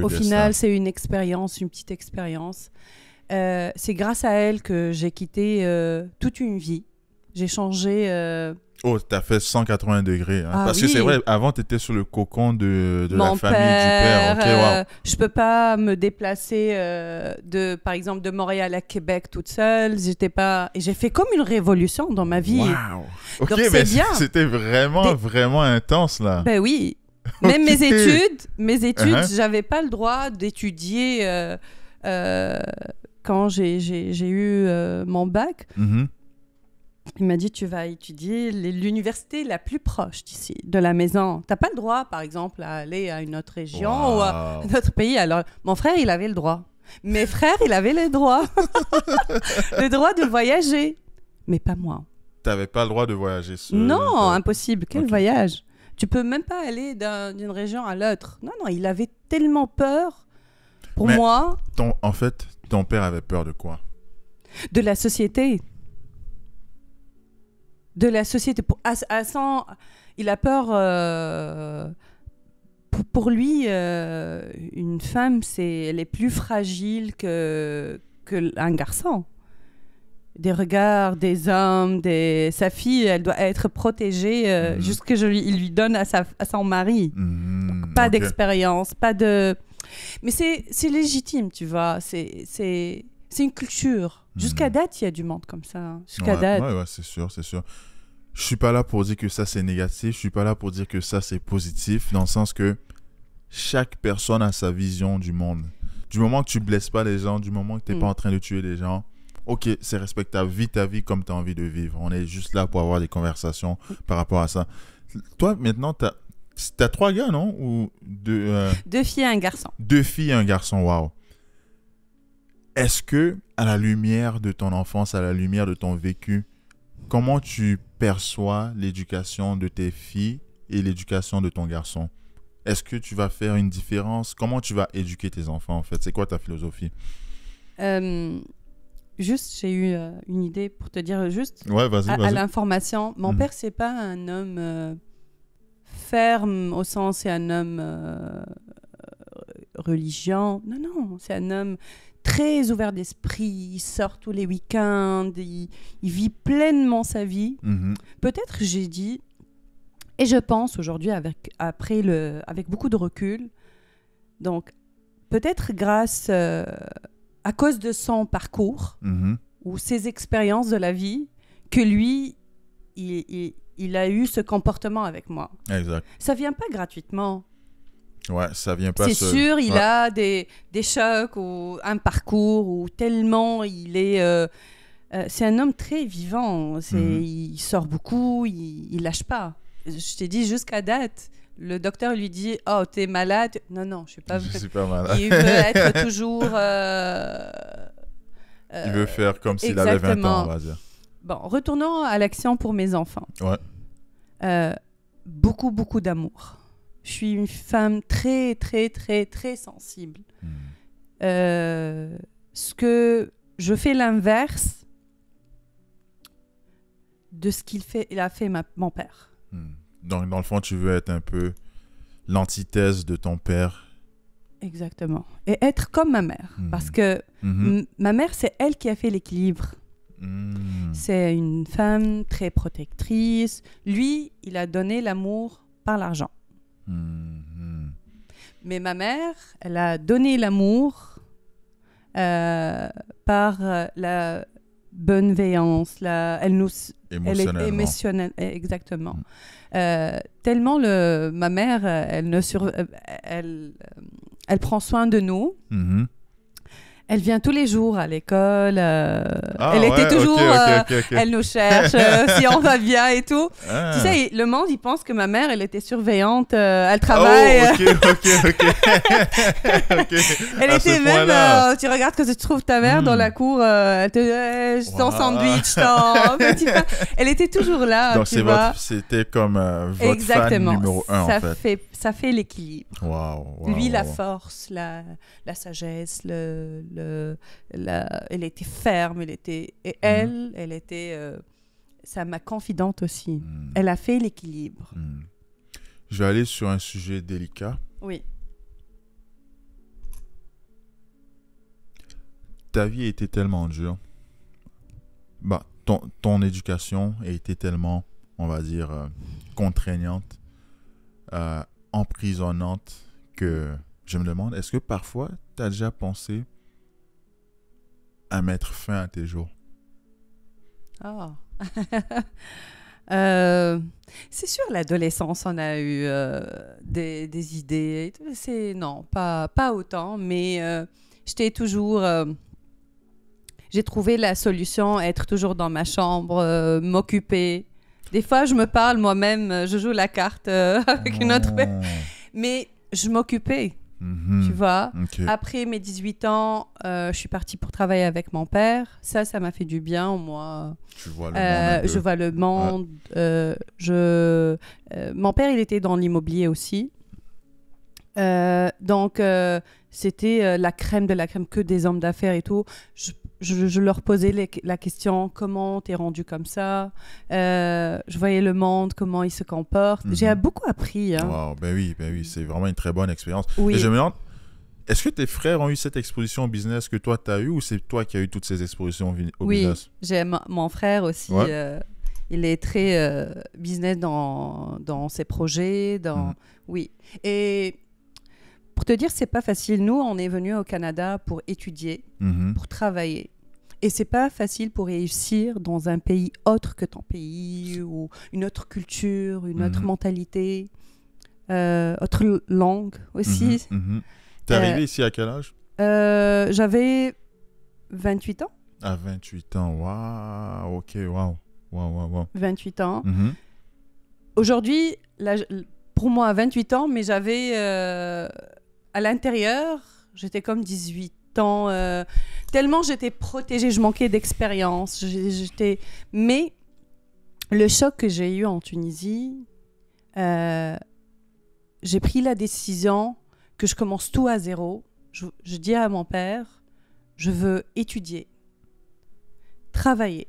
Au final, c'est une expérience, une petite expérience. C'est grâce à elle que j'ai quitté toute une vie. J'ai changé...
Oh, t'as fait 180 degrés. Hein? Parce
oui.
que c'est vrai, avant, t'étais sur le cocon de
Mon
la famille, du père. Ok, wow.
Je peux pas me déplacer, par exemple, de Montréal à Québec toute seule. Et j'ai fait comme une révolution dans ma vie.
Wow. Ok,
Donc,
mais
c'est bien.
c'était vraiment intense, là.
Ben oui. Même mes études, j'avais pas le droit d'étudier quand j'ai eu mon bac. Il m'a dit, tu vas étudier l'université la plus proche d'ici, de la maison. Tu n'as pas le droit, par exemple, à aller à une autre région ou à un autre pays. Alors, mon frère, il avait le droit. Mes frères, il avait le droit. Le droit de voyager. Mais pas moi.
Tu n'avais pas le droit de voyager seul?
Non, impossible. Quel voyage? Tu peux même pas aller d'une région à l'autre. Non, il avait tellement peur. Pour moi...
En fait, ton père avait peur de quoi?
De la société. De la société. Il a peur... pour lui, une femme, elle est plus fragile qu'un garçon. Des regards des hommes, sa fille, elle doit être protégée jusqu'à ce qu'il lui donne à son mari. Pas d'expérience, pas de... Mais c'est légitime, tu vois. C'est une culture. Jusqu'à date, il y a du monde comme ça. Hein. Jusqu'à date.
Ouais, c'est sûr, c'est sûr. Je suis pas là pour dire que ça c'est négatif, je suis pas là pour dire que ça c'est positif, dans le sens que chaque personne a sa vision du monde. Du moment que tu blesses pas les gens, du moment que tu n'es pas en train de tuer les gens, ok, c'est respectable, vis ta vie comme tu as envie de vivre. On est juste là pour avoir des conversations par rapport à ça. Toi, maintenant, t'as 3 gars, non? Ou 2
filles et un garçon.
2 filles et un garçon, waouh. Est-ce que, à la lumière de ton enfance, à la lumière de ton vécu, comment tu perçois l'éducation de tes filles et l'éducation de ton garçon? Est-ce que tu vas faire une différence? Comment tu vas éduquer tes enfants, en fait? C'est quoi ta philosophie?
Juste, j'ai eu une idée pour te dire juste.
Ouais, vas-y.
À l'information, mon père, c'est pas un homme ferme au sens, c'est un homme religieux. Non, c'est un homme très ouvert d'esprit. Il sort tous les week-ends, il vit pleinement sa vie. Peut-être j'ai dit, et je pense aujourd'hui avec beaucoup de recul, donc peut-être grâce à cause de son parcours ou ses expériences de la vie, que lui, il a eu ce comportement avec moi.
Exact.
Ça vient pas gratuitement.
Ouais, ça vient pas
C'est
seul.
sûr, il a des chocs ou un parcours où tellement il est... c'est un homme très vivant. Il sort beaucoup, il lâche pas. Je t'ai dit, jusqu'à date, le docteur lui dit « Oh, t'es malade ?» Non, je suis pas
malade.
Il veut être toujours...
il veut faire comme s'il avait 20 ans, on va dire.
Bon, retournons à l'action pour mes enfants.
Ouais.
Beaucoup, beaucoup d'amour. Je suis une femme très, très, très, très sensible. Ce que je fais l'inverse de ce qu'il a fait mon père.
Donc, dans le fond, tu veux être un peu l'antithèse de ton père.
Exactement. Et être comme ma mère. Parce que ma mère, c'est elle qui a fait l'équilibre. C'est une femme très protectrice. Lui, il a donné l'amour par l'argent. Mais ma mère, elle a donné l'amour par la bienveillance, elle est émotionnelle, exactement. Tellement ma mère, elle prend soin de nous. Elle vient tous les jours à l'école. Elle était toujours... Elle nous cherche si on va bien et tout. Tu sais, le monde, il pense que ma mère, elle était surveillante. Elle travaille. Elle était même... tu regardes que tu trouves ta mère dans la cour. Elle te dit ton sandwich, ton petit pain. Elle était toujours là.
Donc, c'était comme votre fan numéro 1, en fait.
Ça fait l'équilibre.
Lui,
la force, la sagesse, elle était ferme, elle était ça ma confidente aussi. Elle a fait l'équilibre.
Je vais aller sur un sujet délicat.
Oui.
Ta vie a été tellement dure. Ton éducation a été tellement, on va dire, contraignante, emprisonnante, que je me demande, est-ce que parfois tu as déjà pensé à mettre fin à tes jours?
C'est sûr, l'adolescence, on a eu des idées. Non, pas autant, mais j'étais toujours... j'ai trouvé la solution, être toujours dans ma chambre, m'occuper. Des fois, je me parle moi-même, je joue la carte avec une autre... Mais je m'occupais. Tu vois, après mes 18 ans, je suis partie pour travailler avec mon père. Ça m'a fait du bien. Moi,
tu vois le monde
je vois le monde. Mon père, il était dans l'immobilier aussi. Donc, c'était la crème de la crème, que des hommes d'affaires et tout. Je leur posais la question, comment t'es rendu comme ça? Je voyais le monde, comment il se comporte. J'ai beaucoup appris. Hein.
Wow, ben oui, c'est vraiment une très bonne expérience.
Oui.
Et je me demande, est-ce que tes frères ont eu cette exposition au business que toi, tu as eu, ou c'est toi qui as eu toutes ces expositions au business?
Oui, j'ai mon frère aussi. Ouais. Il est très business dans ses projets. Oui. Et Pour te dire, c'est pas facile. Nous, on est venus au Canada pour étudier, pour travailler. Et c'est pas facile pour réussir dans un pays autre que ton pays, ou une autre culture, une autre mentalité, autre langue aussi.
T'es arrivé ici à quel âge?
J'avais 28 ans.
À 28 ans, waouh, ok, waouh.
28 ans. Aujourd'hui, pour moi, 28 ans, mais j'avais à l'intérieur, j'étais comme 18 ans, tellement j'étais protégée, je manquais d'expérience. Mais le choc que j'ai eu en Tunisie, j'ai pris la décision que je commence tout à zéro. Je dis à mon père, je veux étudier, travailler.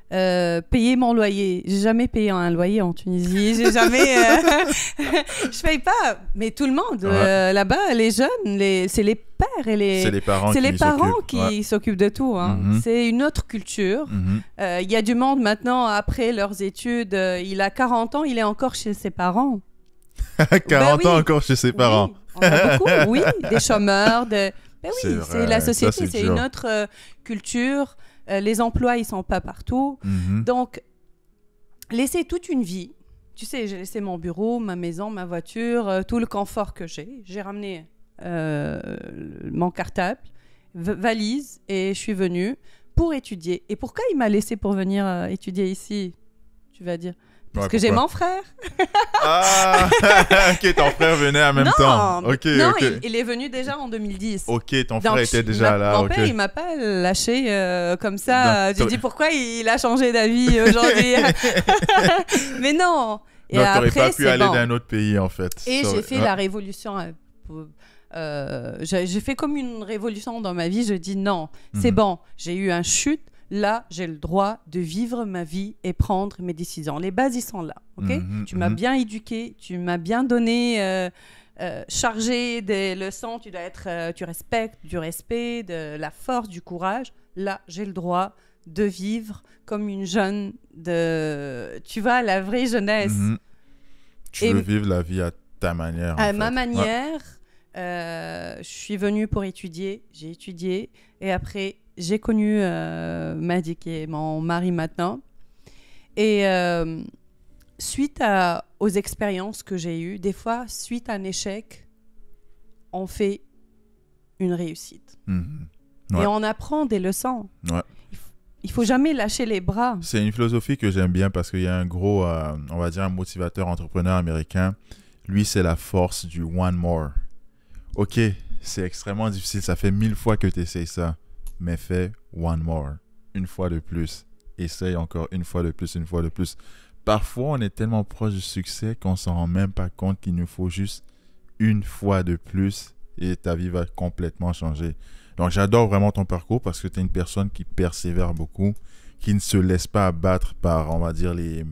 Payer mon loyer. J'ai jamais payé un loyer en Tunisie. J'ai jamais. Je paye pas. Mais tout le monde là-bas, les jeunes, c'est les pères et les.
C'est les parents.
C'est les parents qui s'occupent de tout. Hein. C'est une autre culture. Il y a du monde maintenant après leurs études. Il a 40 ans, il est encore chez ses parents.
40 ans encore chez ses parents.
Oui, on a beaucoup. Oui, des chômeurs. Ben oui, c'est la société, c'est une autre culture. Les emplois, ils sont pas partout. Donc, laisser toute une vie. Tu sais, j'ai laissé mon bureau, ma maison, ma voiture, tout le confort que j'ai. J'ai ramené mon cartable, valise, et je suis venue pour étudier. Et pourquoi il m'a laissé pour venir étudier ici, tu vas dire? Parce que j'ai mon frère.
Ah, ok, ton frère venait en même temps. Okay,
non,
okay.
Il est venu déjà en 2010.
Ok, ton frère était déjà là.
Mon père, il m'a pas lâché comme ça. J'ai dit pourquoi il a changé d'avis aujourd'hui. Mais non. Et
donc,
après,
t'aurais pas pu aller dans un autre pays, en fait.
Et j'ai fait la révolution. J'ai fait comme une révolution dans ma vie. Je dis non, c'est bon. J'ai eu un chute. Là, j'ai le droit de vivre ma vie et prendre mes décisions. Les bases, ils sont là. Okay? Tu m'as bien éduqué, tu m'as bien donné, chargé des leçons. Tu respectes, du respect, de la force, du courage. Là, j'ai le droit de vivre comme une jeune tu vois, la vraie jeunesse.
Tu veux vivre la vie à ta manière.
À ma manière. Je suis venue pour étudier. J'ai étudié. Et après, j'ai connu Mehdi, qui est mon mari maintenant. Et suite aux expériences que j'ai eues, des fois, suite à un échec, on fait une réussite. Et on apprend des leçons. Il faut jamais lâcher les bras.
C'est une philosophie que j'aime bien parce qu'il y a un gros, on va dire, un motivateur entrepreneur américain. Lui, c'est la force du one more. Ok, c'est extrêmement difficile. Ça fait 1000 fois que tu essayes ça. Mais fais one more, une fois de plus. Essaye encore une fois de plus, une fois de plus. Parfois, on est tellement proche du succès qu'on ne s'en rend même pas compte qu'il nous faut juste une fois de plus et ta vie va complètement changer. Donc, j'adore vraiment ton parcours parce que tu es une personne qui persévère beaucoup, qui ne se laisse pas abattre par, on va dire, les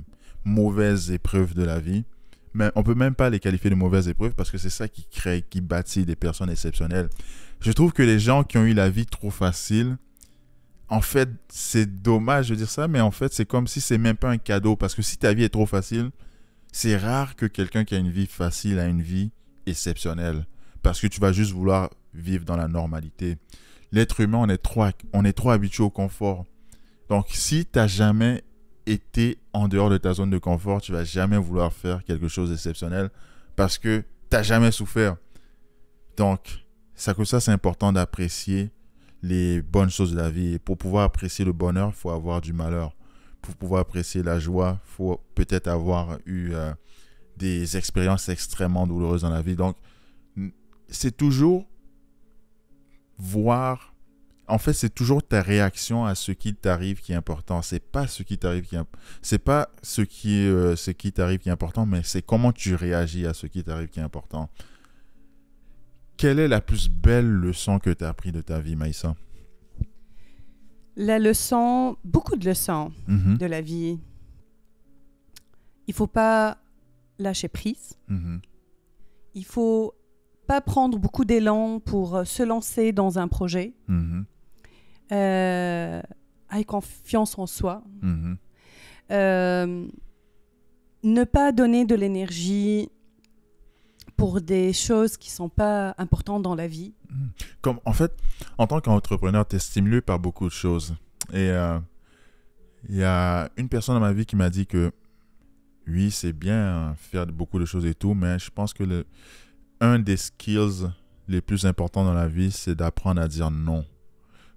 mauvaises épreuves de la vie. Mais on ne peut même pas les qualifier de mauvaises épreuves parce que c'est ça qui crée, qui bâtit des personnes exceptionnelles. Je trouve que les gens qui ont eu la vie trop facile, en fait, c'est dommage de dire ça, mais en fait, c'est comme si c'est même pas un cadeau. Parce que si ta vie est trop facile, c'est rare que quelqu'un qui a une vie facile a une vie exceptionnelle. Parce que tu vas juste vouloir vivre dans la normalité. L'être humain, on est trop habitué au confort. Donc, si tu n'as jamais été en dehors de ta zone de confort, tu vas jamais vouloir faire quelque chose d'exceptionnel parce que tu n'as jamais souffert. Donc, c'est important d'apprécier les bonnes choses de la vie. Et pour pouvoir apprécier le bonheur, il faut avoir du malheur. Pour pouvoir apprécier la joie, il faut peut-être avoir eu des expériences extrêmement douloureuses dans la vie. Donc, c'est toujours voir... En fait, c'est toujours ta réaction à ce qui t'arrive qui est important. C'est pas ce qui t'arrive c'est pas ce qui t'arrive qui est important, mais c'est comment tu réagis à ce qui t'arrive qui est important. Quelle est la plus belle leçon que tu as appris de ta vie, Maïssa?
La leçon, beaucoup de leçons de la vie. Il faut pas lâcher prise. Il faut pas prendre beaucoup d'élan pour se lancer dans un projet. Avec confiance en soi. Ne pas donner de l'énergie pour des choses qui sont pas importantes dans la vie.
Comme, en fait, en tant qu'entrepreneur, tu es stimulé par beaucoup de choses. Et il y a une personne dans ma vie qui m'a dit que oui, c'est bien faire beaucoup de choses et tout, mais je pense que un des skills les plus importants dans la vie, c'est d'apprendre à dire non.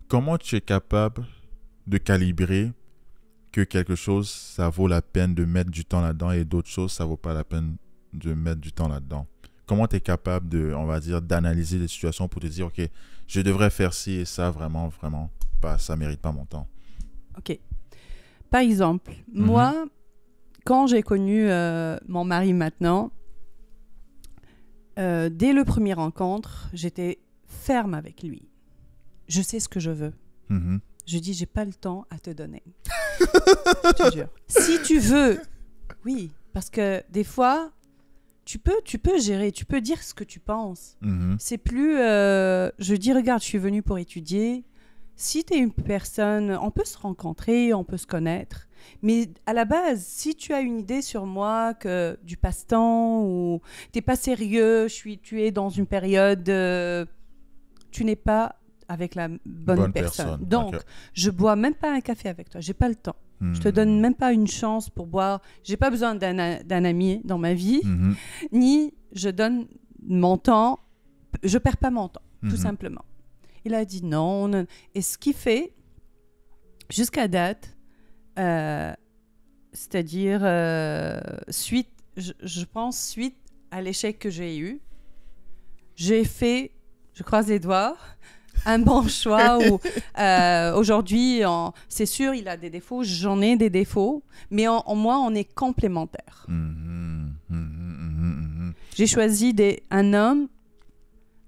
Comment tu es capable de calibrer que quelque chose, ça vaut la peine de mettre du temps là-dedans et d'autres choses, ça vaut pas la peine de mettre du temps là-dedans? Comment tu es capable de, on va dire, d'analyser les situations pour te dire, OK, je devrais faire ci et ça, vraiment, vraiment, pas, ça mérite pas mon temps.
OK. Par exemple, moi, quand j'ai connu mon mari maintenant, dès le premier rencontre, j'étais ferme avec lui. Je sais ce que je veux. Je dis, j'ai pas le temps à te donner. Je te jure. Si tu veux, oui, parce que des fois, tu peux gérer, tu peux dire ce que tu penses. C'est plus, je dis, regarde, je suis venue pour étudier. Si tu es une personne, on peut se rencontrer, on peut se connaître. Mais à la base, si tu as une idée sur moi que du passe-temps ou tu n'es pas sérieux, tu es dans une période, tu n'es pas avec la bonne personne. Donc, je bois même pas un café avec toi, j'ai pas le temps. Je te donne même pas une chance pour boire. J'ai pas besoin d'un ami dans ma vie, ni je donne mon temps. Je perds pas mon temps, tout simplement. Il a dit non, non. Et ce qui fait, jusqu'à date, c'est-à-dire suite, je pense, suite à l'échec que j'ai eu, j'ai fait, je croise les doigts, un bon choix où aujourd'hui, c'est sûr, il a des défauts, j'en ai des défauts, mais en moi, on est complémentaires. J'ai choisi un homme,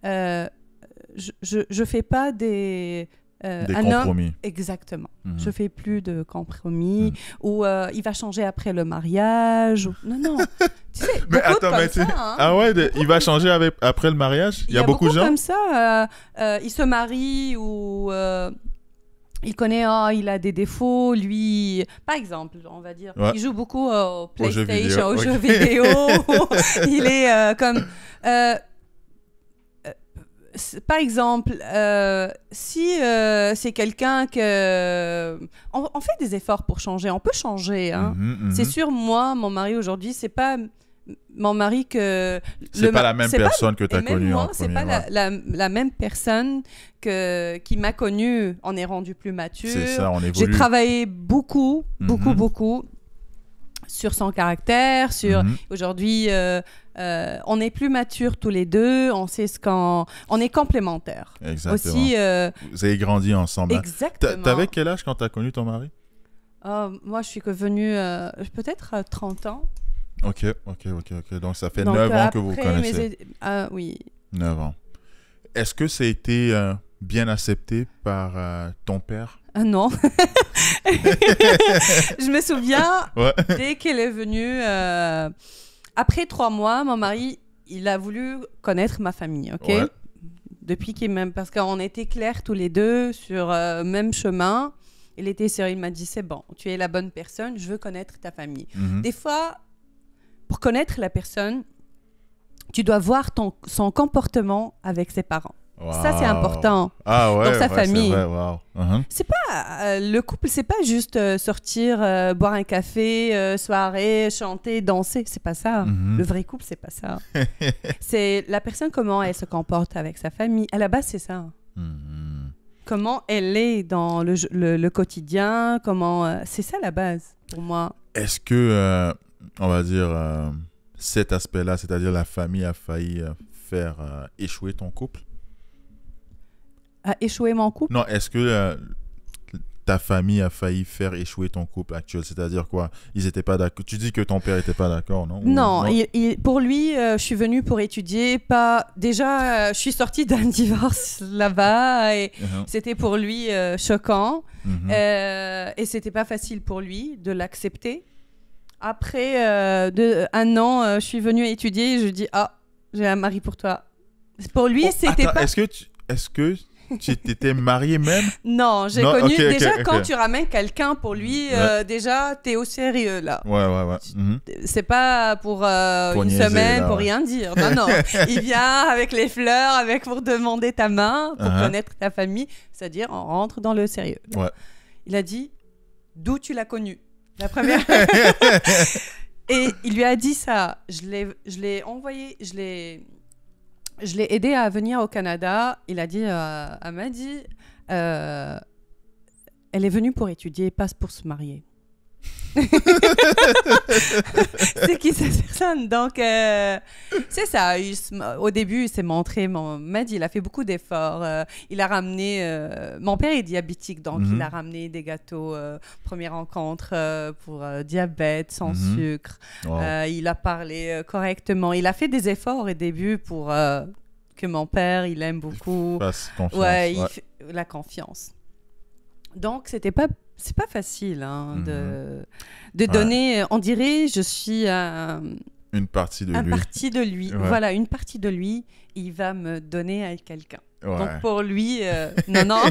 je fais pas des
compromis.
Homme, exactement. Je fais plus de compromis ou il va changer après le mariage. Non, non. Tu sais,
mais attends, mais
ça, hein.
Ah ouais, il va changer après le mariage? Il y a beaucoup de gens
comme ça. Il se marie ou il connaît, il a des défauts. Lui, par exemple, on va dire, il joue beaucoup au PlayStation, aux jeux vidéo. Il est comme... par exemple, si c'est quelqu'un que... On fait des efforts pour changer, on peut changer. Hein. C'est sûr, moi, mon mari aujourd'hui, c'est pas mon mari que...
C'est pas la même personne que tu as connue en premier.
C'est pas la même personne qui m'a connue. On est rendu plus mature.
C'est ça, on évolue.
J'ai travaillé beaucoup sur son caractère, sur... Aujourd'hui... on est plus matures tous les deux, on sait on est complémentaires.
Exactement.
Aussi,
vous avez grandi ensemble.
Exactement.
T'avais quel âge quand t'as connu ton mari?
Moi, je suis venue peut-être à 30 ans.
Ok. Donc, ça fait 9 ans que vous vous connaissez.
Oui.
9 ans. Est-ce que ça a été bien accepté par ton père?
Non. Je me souviens, dès qu'elle est venue... Après 3 mois, mon mari, il a voulu connaître ma famille, ok? Ouais. Depuis parce qu'on était clairs tous les deux sur le même chemin. Il était sérieux, il m'a dit, c'est bon, tu es la bonne personne, je veux connaître ta famille. Des fois, pour connaître la personne, tu dois voir son comportement avec ses parents. Wow. Ça, c'est important. Dans sa famille.
C'est vrai,
C'est pas le couple, c'est pas juste sortir, boire un café, soirée, chanter, danser. C'est pas ça. Le vrai couple, c'est pas ça. C'est la personne, comment elle se comporte avec sa famille. À la base, c'est ça. Comment elle est dans le quotidien. C'est ça la base pour moi.
Est-ce que, on va dire, cet aspect-là, c'est-à-dire la famille a failli faire échouer ton couple?
A échoué mon couple?
Non, est-ce que ta famille a failli faire échouer ton couple actuel? C'est-à-dire quoi? Ils n'étaient pas d'accord. Tu dis que ton père n'était pas d'accord, non?
Non, pour lui, je suis venue pour étudier. Déjà, je suis sortie d'un divorce là-bas et c'était pour lui choquant. Et c'était pas facile pour lui de l'accepter. Après 1 an, je suis venue étudier et je dis, j'ai un mari pour toi. Pour lui, c'était pas...
Est-ce que Tu t'étais marié même?
Non, j'ai
Non,
connu...
ok, ok,
déjà,
ok.
quand tu ramènes quelqu'un pour lui,
Ouais.
déjà, t'es au sérieux, là.
Ouais. Mhm.
C'est pas pour
Pour
une
niaiser,
semaine,
là,
pour
ouais.
rien dire. Non, non. Il vient avec les fleurs, avec pour demander ta main, pour
Uh-huh.
connaître ta famille. C'est-à-dire, on rentre dans le sérieux.
Ouais.
Il a dit, d'où tu l'as connu? La première. Et il lui a dit ça. Je l'ai envoyé, je l'ai aidé à venir au Canada. Il a dit, elle m'a dit, elle est venue pour étudier, pas pour se marier. C'est qui cette personne? Donc, c'est ça. Au début, il s'est montré. M'a dit, il a fait beaucoup d'efforts. Il a ramené. Mon père est diabétique, donc il a ramené des gâteaux. Première rencontre pour diabète, sans sucre.
Wow.
Il a parlé correctement. Il a fait des efforts au début pour que mon père, il aime beaucoup.
Fasse confiance.
Ouais,
Ouais.
la confiance. Donc, c'est pas facile de donner. On dirait, je suis
Une partie de
un
lui.
partie de lui.
Ouais.
Voilà, une partie de lui. Il va me donner à quelqu'un.
Ouais.
Donc, pour lui, non.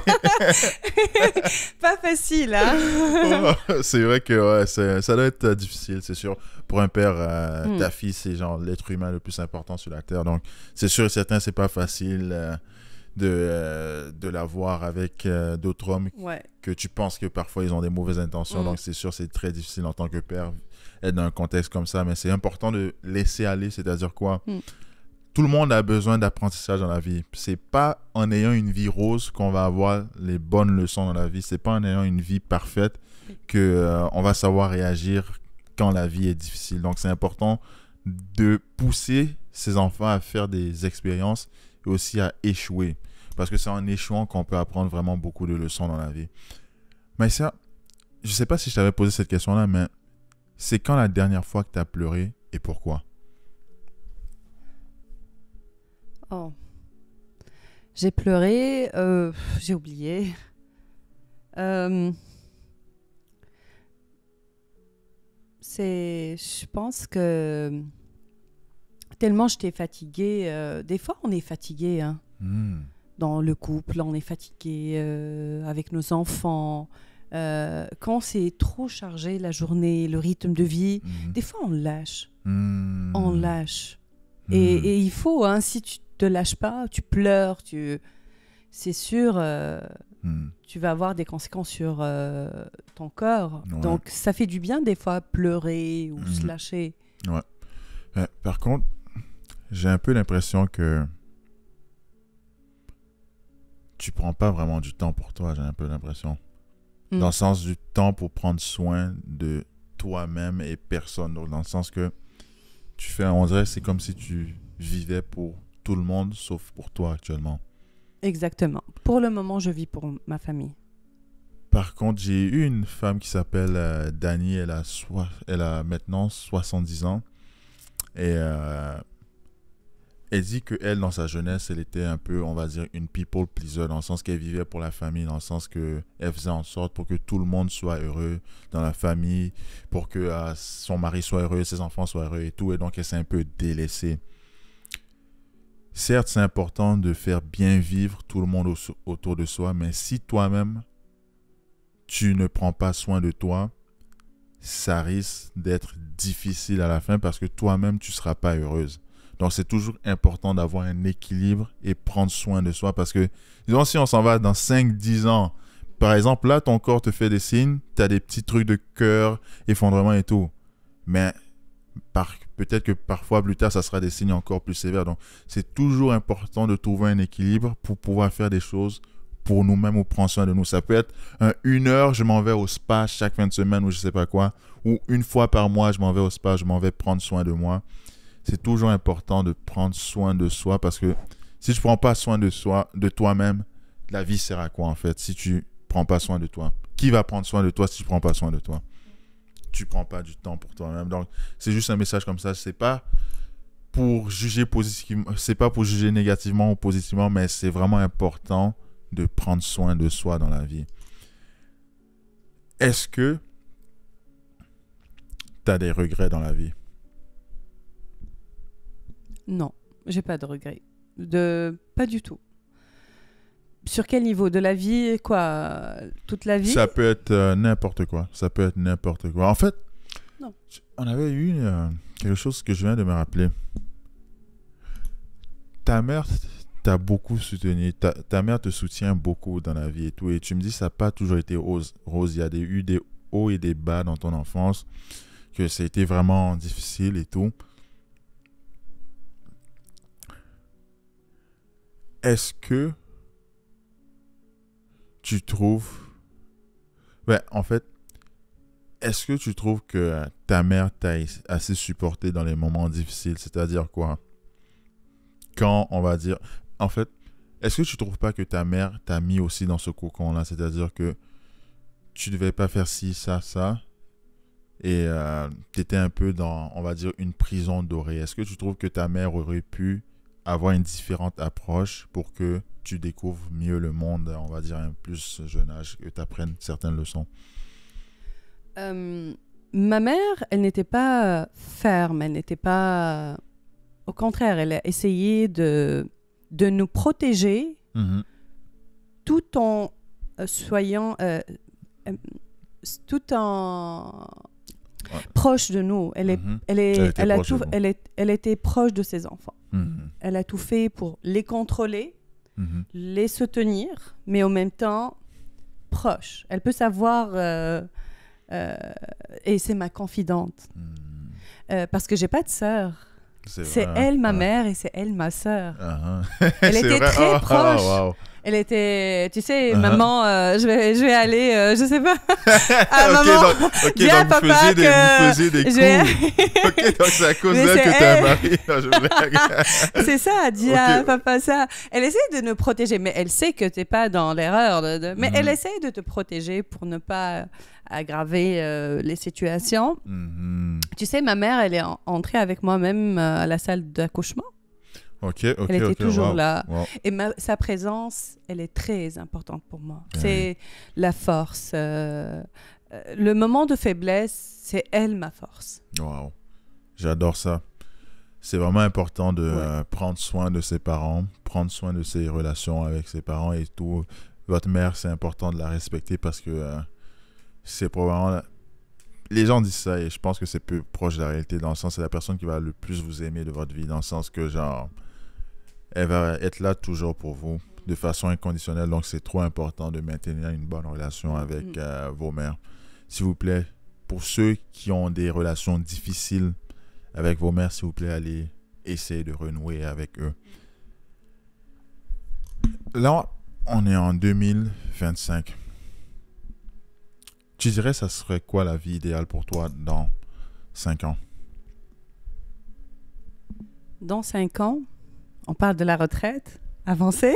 Pas facile, hein?
C'est vrai que ouais, ça doit être difficile, c'est sûr. Pour un père, ta fille, c'est genre l'être humain le plus important sur la Terre. Donc, c'est sûr et certain, c'est pas facile de la voir avec d'autres hommes
Ouais.
que tu penses que parfois ils ont des mauvaises intentions. Donc, c'est sûr, c'est très difficile en tant que père être dans un contexte comme ça. Mais c'est important de laisser aller, c'est-à-dire quoi? Tout le monde a besoin d'apprentissage dans la vie. C'est pas en ayant une vie rose qu'on va avoir les bonnes leçons dans la vie. C'est pas en ayant une vie parfaite que on va savoir réagir quand la vie est difficile. Donc, c'est important de pousser ses enfants à faire des expériences et aussi à échouer. Parce que c'est en échouant qu'on peut apprendre vraiment beaucoup de leçons dans la vie. Mais ça, je sais pas si je t'avais posé cette question-là, mais c'est quand la dernière fois que tu as pleuré et pourquoi?
Oh. J'ai pleuré, j'ai oublié. Je pense que tellement j'étais fatiguée. Des fois, on est fatigué, hein. Dans le couple, on est fatigué avec nos enfants. Quand c'est trop chargé la journée, le rythme de vie, des fois on lâche. On lâche. Et il faut, hein, si tu te lâches pas, tu pleures, c'est sûr, tu vas avoir des conséquences sur ton corps.
Ouais.
Donc ça fait du bien des fois pleurer ou se lâcher.
Ouais. Par contre, j'ai un peu l'impression que tu prends pas vraiment du temps pour toi, j'ai un peu l'impression. Dans le sens du temps pour prendre soin de toi-même et personne d'autre. Dans le sens que on dirait que c'est comme si tu vivais pour tout le monde sauf pour toi actuellement.
Exactement. Pour le moment, je vis pour ma famille.
Par contre, j'ai eu une femme qui s'appelle Dani, elle a maintenant 70 ans et elle dit qu'elle, dans sa jeunesse, elle était un peu, on va dire, une people pleaser, dans le sens qu'elle vivait pour la famille, dans le sens qu'elle faisait en sorte pour que tout le monde soit heureux dans la famille, pour que son mari soit heureux, ses enfants soient heureux et tout, et donc elle s'est un peu délaissée. Certes, c'est important de faire bien vivre tout le monde autour de soi, mais si toi-même, tu ne prends pas soin de toi, ça risque d'être difficile à la fin parce que toi-même, tu ne seras pas heureuse. Donc, c'est toujours important d'avoir un équilibre et prendre soin de soi parce que, disons, si on s'en va dans 5-10 ans, par exemple, là, ton corps te fait des signes, tu as des petits trucs de cœur, effondrement et tout. Mais peut-être que parfois, plus tard, ça sera des signes encore plus sévères. Donc, c'est toujours important de trouver un équilibre pour pouvoir faire des choses pour nous-mêmes ou prendre soin de nous. Ça peut être 1 heure, je m'en vais au spa chaque fin de semaine ou je sais pas quoi. Ou 1 fois par mois, je m'en vais au spa, je m'en vais prendre soin de moi. C'est toujours important de prendre soin de soi parce que si tu ne prends pas soin de toi-même, la vie sert à quoi en fait si tu ne prends pas soin de toi? Qui va prendre soin de toi si tu ne prends pas soin de toi? Tu ne prends pas du temps pour toi-même. Donc, c'est juste un message comme ça. C'est pas pour juger positivement, c'est pas pour juger négativement ou positivement, mais c'est vraiment important de prendre soin de soi dans la vie. Est-ce que tu as des regrets dans la vie?
Non, j'ai pas de regrets. Pas du tout. Sur quel niveau de la vie, quoi? Toute la vie?
Ça peut être n'importe quoi. Ça peut être n'importe quoi. En fait,
Non.
on avait eu quelque chose que je viens de me rappeler. Ta mère t'a beaucoup soutenu. Ta mère te soutient beaucoup dans la vie et tout. Et tu me dis, ça n'a pas toujours été rose. Il y a eu des hauts et des bas dans ton enfance, que ça a été vraiment difficile et tout. Est-ce que tu trouves... Ouais, en fait, est-ce que tu trouves que ta mère t'a assez supporté dans les moments difficiles? C'est-à-dire quoi? Quand on va dire... En fait, est-ce que tu trouves pas que ta mère t'a mis aussi dans ce cocon-là? C'est-à-dire que tu devais pas faire ci, ça, ça. Et tu étais un peu dans, on va dire, une prison dorée. Est-ce que tu trouves que ta mère aurait pu avoir une différente approche pour que tu découvres mieux le monde, on va dire, à un plus jeune âge, que tu apprennes certaines leçons?
Ma mère, elle n'était pas ferme, elle n'était pas... Au contraire, elle a essayé de nous protéger tout en soyant... tout en... proche de nous. Elle était proche de ses enfants. Elle a tout fait pour les contrôler, les soutenir, mais en même temps, proche. Elle peut savoir... et c'est ma confidente. Parce que j'ai pas de sœur. C'est elle ma mère et c'est elle ma sœur. Elle était très proche. Wow. Elle était, tu sais, maman, je vais aller, je sais pas. Maman, viens,
donc
papa,
vous faisiez des coups. Ok, donc c'est à cause d'elle que t'as un mari. Non, je blague.
C'est ça, dis à papa ça. Elle essaie de nous protéger, mais elle sait que t'es pas dans l'erreur. Mais elle essaie de te protéger pour ne pas aggraver les situations. Tu sais, ma mère, elle est entrée avec moi même à la salle d'accouchement. Elle était toujours là. Wow. Et sa présence, elle est très importante pour moi. C'est la force. Le moment de faiblesse, c'est elle ma force.
Wow. J'adore ça. C'est vraiment important de prendre soin de ses parents, prendre soin de ses relations avec ses parents et tout. Votre mère, c'est important de la respecter parce que c'est probablement... Les gens disent ça et je pense que c'est peu proche de la réalité, dans le sens c'est la personne qui va le plus vous aimer de votre vie, dans le sens que genre elle va être là toujours pour vous de façon inconditionnelle, donc c'est trop important de maintenir une bonne relation avec vos mères. S'il vous plaît, pour ceux qui ont des relations difficiles avec vos mères, s'il vous plaît, allez essayer de renouer avec eux. Là, on est en 2025. Tu dirais ça serait quoi la vie idéale pour toi dans 5 ans?
Dans 5 ans, on parle de la retraite avancée.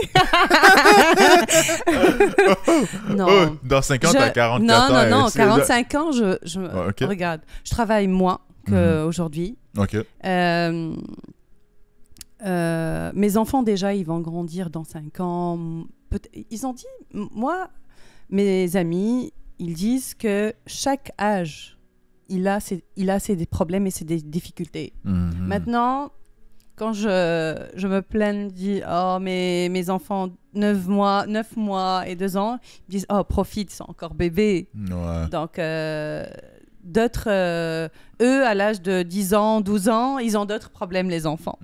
Non.
Dans 5 ans, tu as 44 ans.
Non, 45 ans, regarde, je travaille moins qu'aujourd'hui. Mes enfants, déjà, ils vont grandir dans 5 ans. Ils ont dit, moi, mes amis... Ils disent que chaque âge, il a ses problèmes et ses difficultés. Maintenant, quand je me plains, je dis « Oh, mes enfants, 9 mois et 2 ans », ils disent « Oh, profite, ils sont encore bébés. » Donc, d'autres, eux, à l'âge de 10 ans, 12 ans, ils ont d'autres problèmes, les enfants.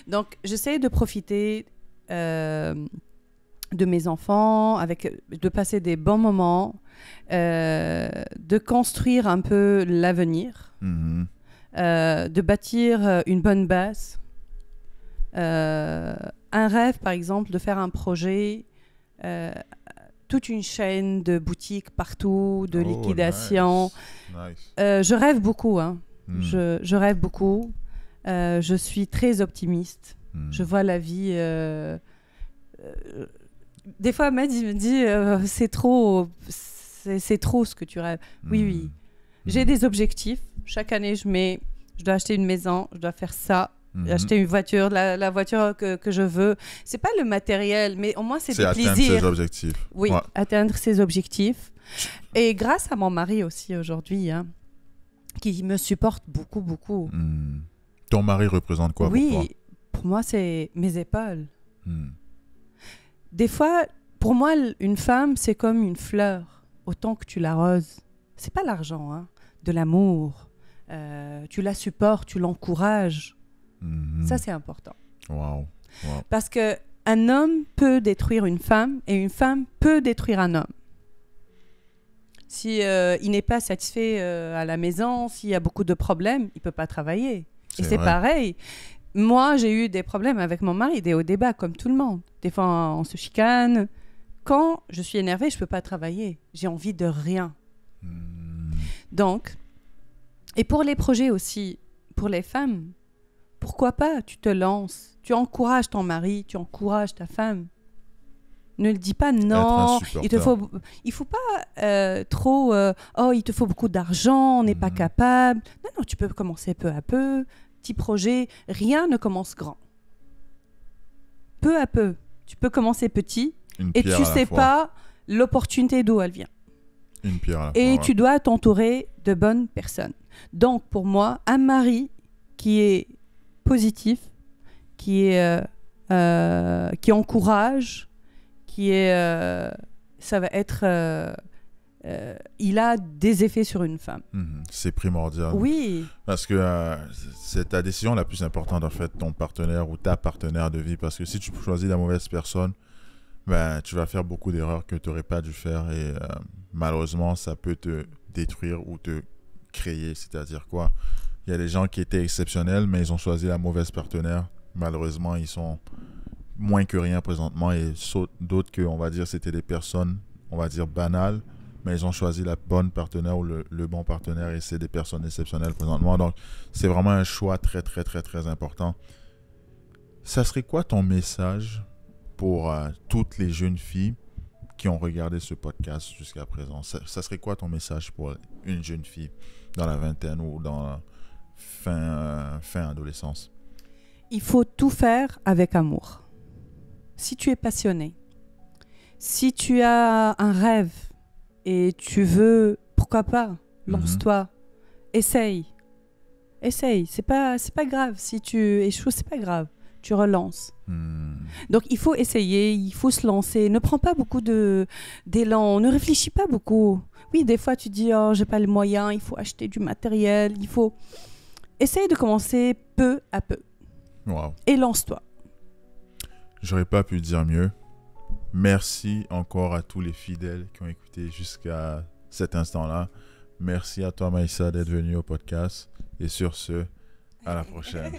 Donc, j'essaie de profiter de mes enfants, de passer des bons moments, de construire un peu l'avenir, de bâtir une bonne base. Un rêve, par exemple, de faire un projet, toute une chaîne de boutiques partout, de liquidation.
Nice.
Je rêve beaucoup. Je rêve beaucoup. Je suis très optimiste. Je vois la vie... des fois, Ahmed, il me dit c'est trop ce que tu rêves. Oui. J'ai des objectifs. Chaque année, je dois acheter une maison, je dois faire ça, acheter une voiture, la voiture que je veux. C'est pas le matériel, mais au moins c'est des plaisirs.
Atteindre ses objectifs.
Oui, atteindre ses objectifs. Et grâce à mon mari aussi aujourd'hui, qui me supporte beaucoup, beaucoup.
Ton mari représente quoi pour toi?
Oui, pour moi, c'est mes épaules. Des fois, Pour moi, une femme, c'est comme une fleur, autant que tu l'arroses. C'est pas l'argent, hein, de l'amour. Tu la supportes, tu l'encourages. Ça, c'est important.
Wow.
Parce qu'un homme peut détruire une femme et une femme peut détruire un homme. Si il n'est pas satisfait à la maison, s'il y a beaucoup de problèmes, il ne peut pas travailler. Et c'est pareil. Moi, j'ai eu des problèmes avec mon mari, des hauts débats, comme tout le monde. Des fois, on se chicane. Quand je suis énervée, je ne peux pas travailler. J'ai envie de rien. Donc, et pour les projets aussi, pour les femmes, pourquoi pas, tu te lances. Tu encourages ton mari, tu encourages ta femme. Ne le dis pas non, il faut pas trop, il te faut beaucoup d'argent, on n'est pas capable. Non, tu peux commencer peu à peu, petit projet, rien ne commence grand. Peu à peu, tu peux commencer petit et tu sais pas l'opportunité d'où elle vient.
Une pierre à la
et
fois,
tu dois t'entourer de bonnes personnes. Donc pour moi, un mari qui est positif, qui encourage, ça va être, il a des effets sur une femme.
C'est primordial.
Oui.
Parce que c'est ta décision la plus importante, en fait, ton partenaire ou ta partenaire de vie. Parce que si tu choisis la mauvaise personne, ben, tu vas faire beaucoup d'erreurs que tu n'aurais pas dû faire. Et malheureusement, ça peut te détruire ou te créer. C'est-à-dire quoi? Il y a des gens qui étaient exceptionnels, mais ils ont choisi la mauvaise partenaire. Malheureusement, ils sont moins que rien présentement, et d'autres que, on va dire, c'était des personnes, on va dire, banales, mais ils ont choisi la bonne partenaire ou le bon partenaire, et c'est des personnes exceptionnelles présentement. Donc, c'est vraiment un choix très, très, très, très important. Ça serait quoi ton message pour toutes les jeunes filles qui ont regardé ce podcast jusqu'à présent? Ça serait quoi ton message pour une jeune fille dans la vingtaine ou dans la fin adolescence?
Il faut tout faire avec amour. Si tu es passionné, si tu as un rêve et tu veux, pourquoi pas, lance-toi, essaye, c'est pas grave, si tu échoues, c'est pas grave, tu relances. Donc il faut essayer, il faut se lancer, ne prends pas beaucoup d'élan, ne réfléchis pas beaucoup. Oui, des fois tu dis, oh, j'ai pas les moyens, il faut acheter du matériel, il faut... Essaye de commencer peu à peu.
Wow.
Et lance-toi.
J'aurais pas pu dire mieux. Merci encore à tous les fidèles qui ont écouté jusqu'à cet instant-là. Merci à toi, Maïssa, d'être venue au podcast. Et sur ce, à la prochaine.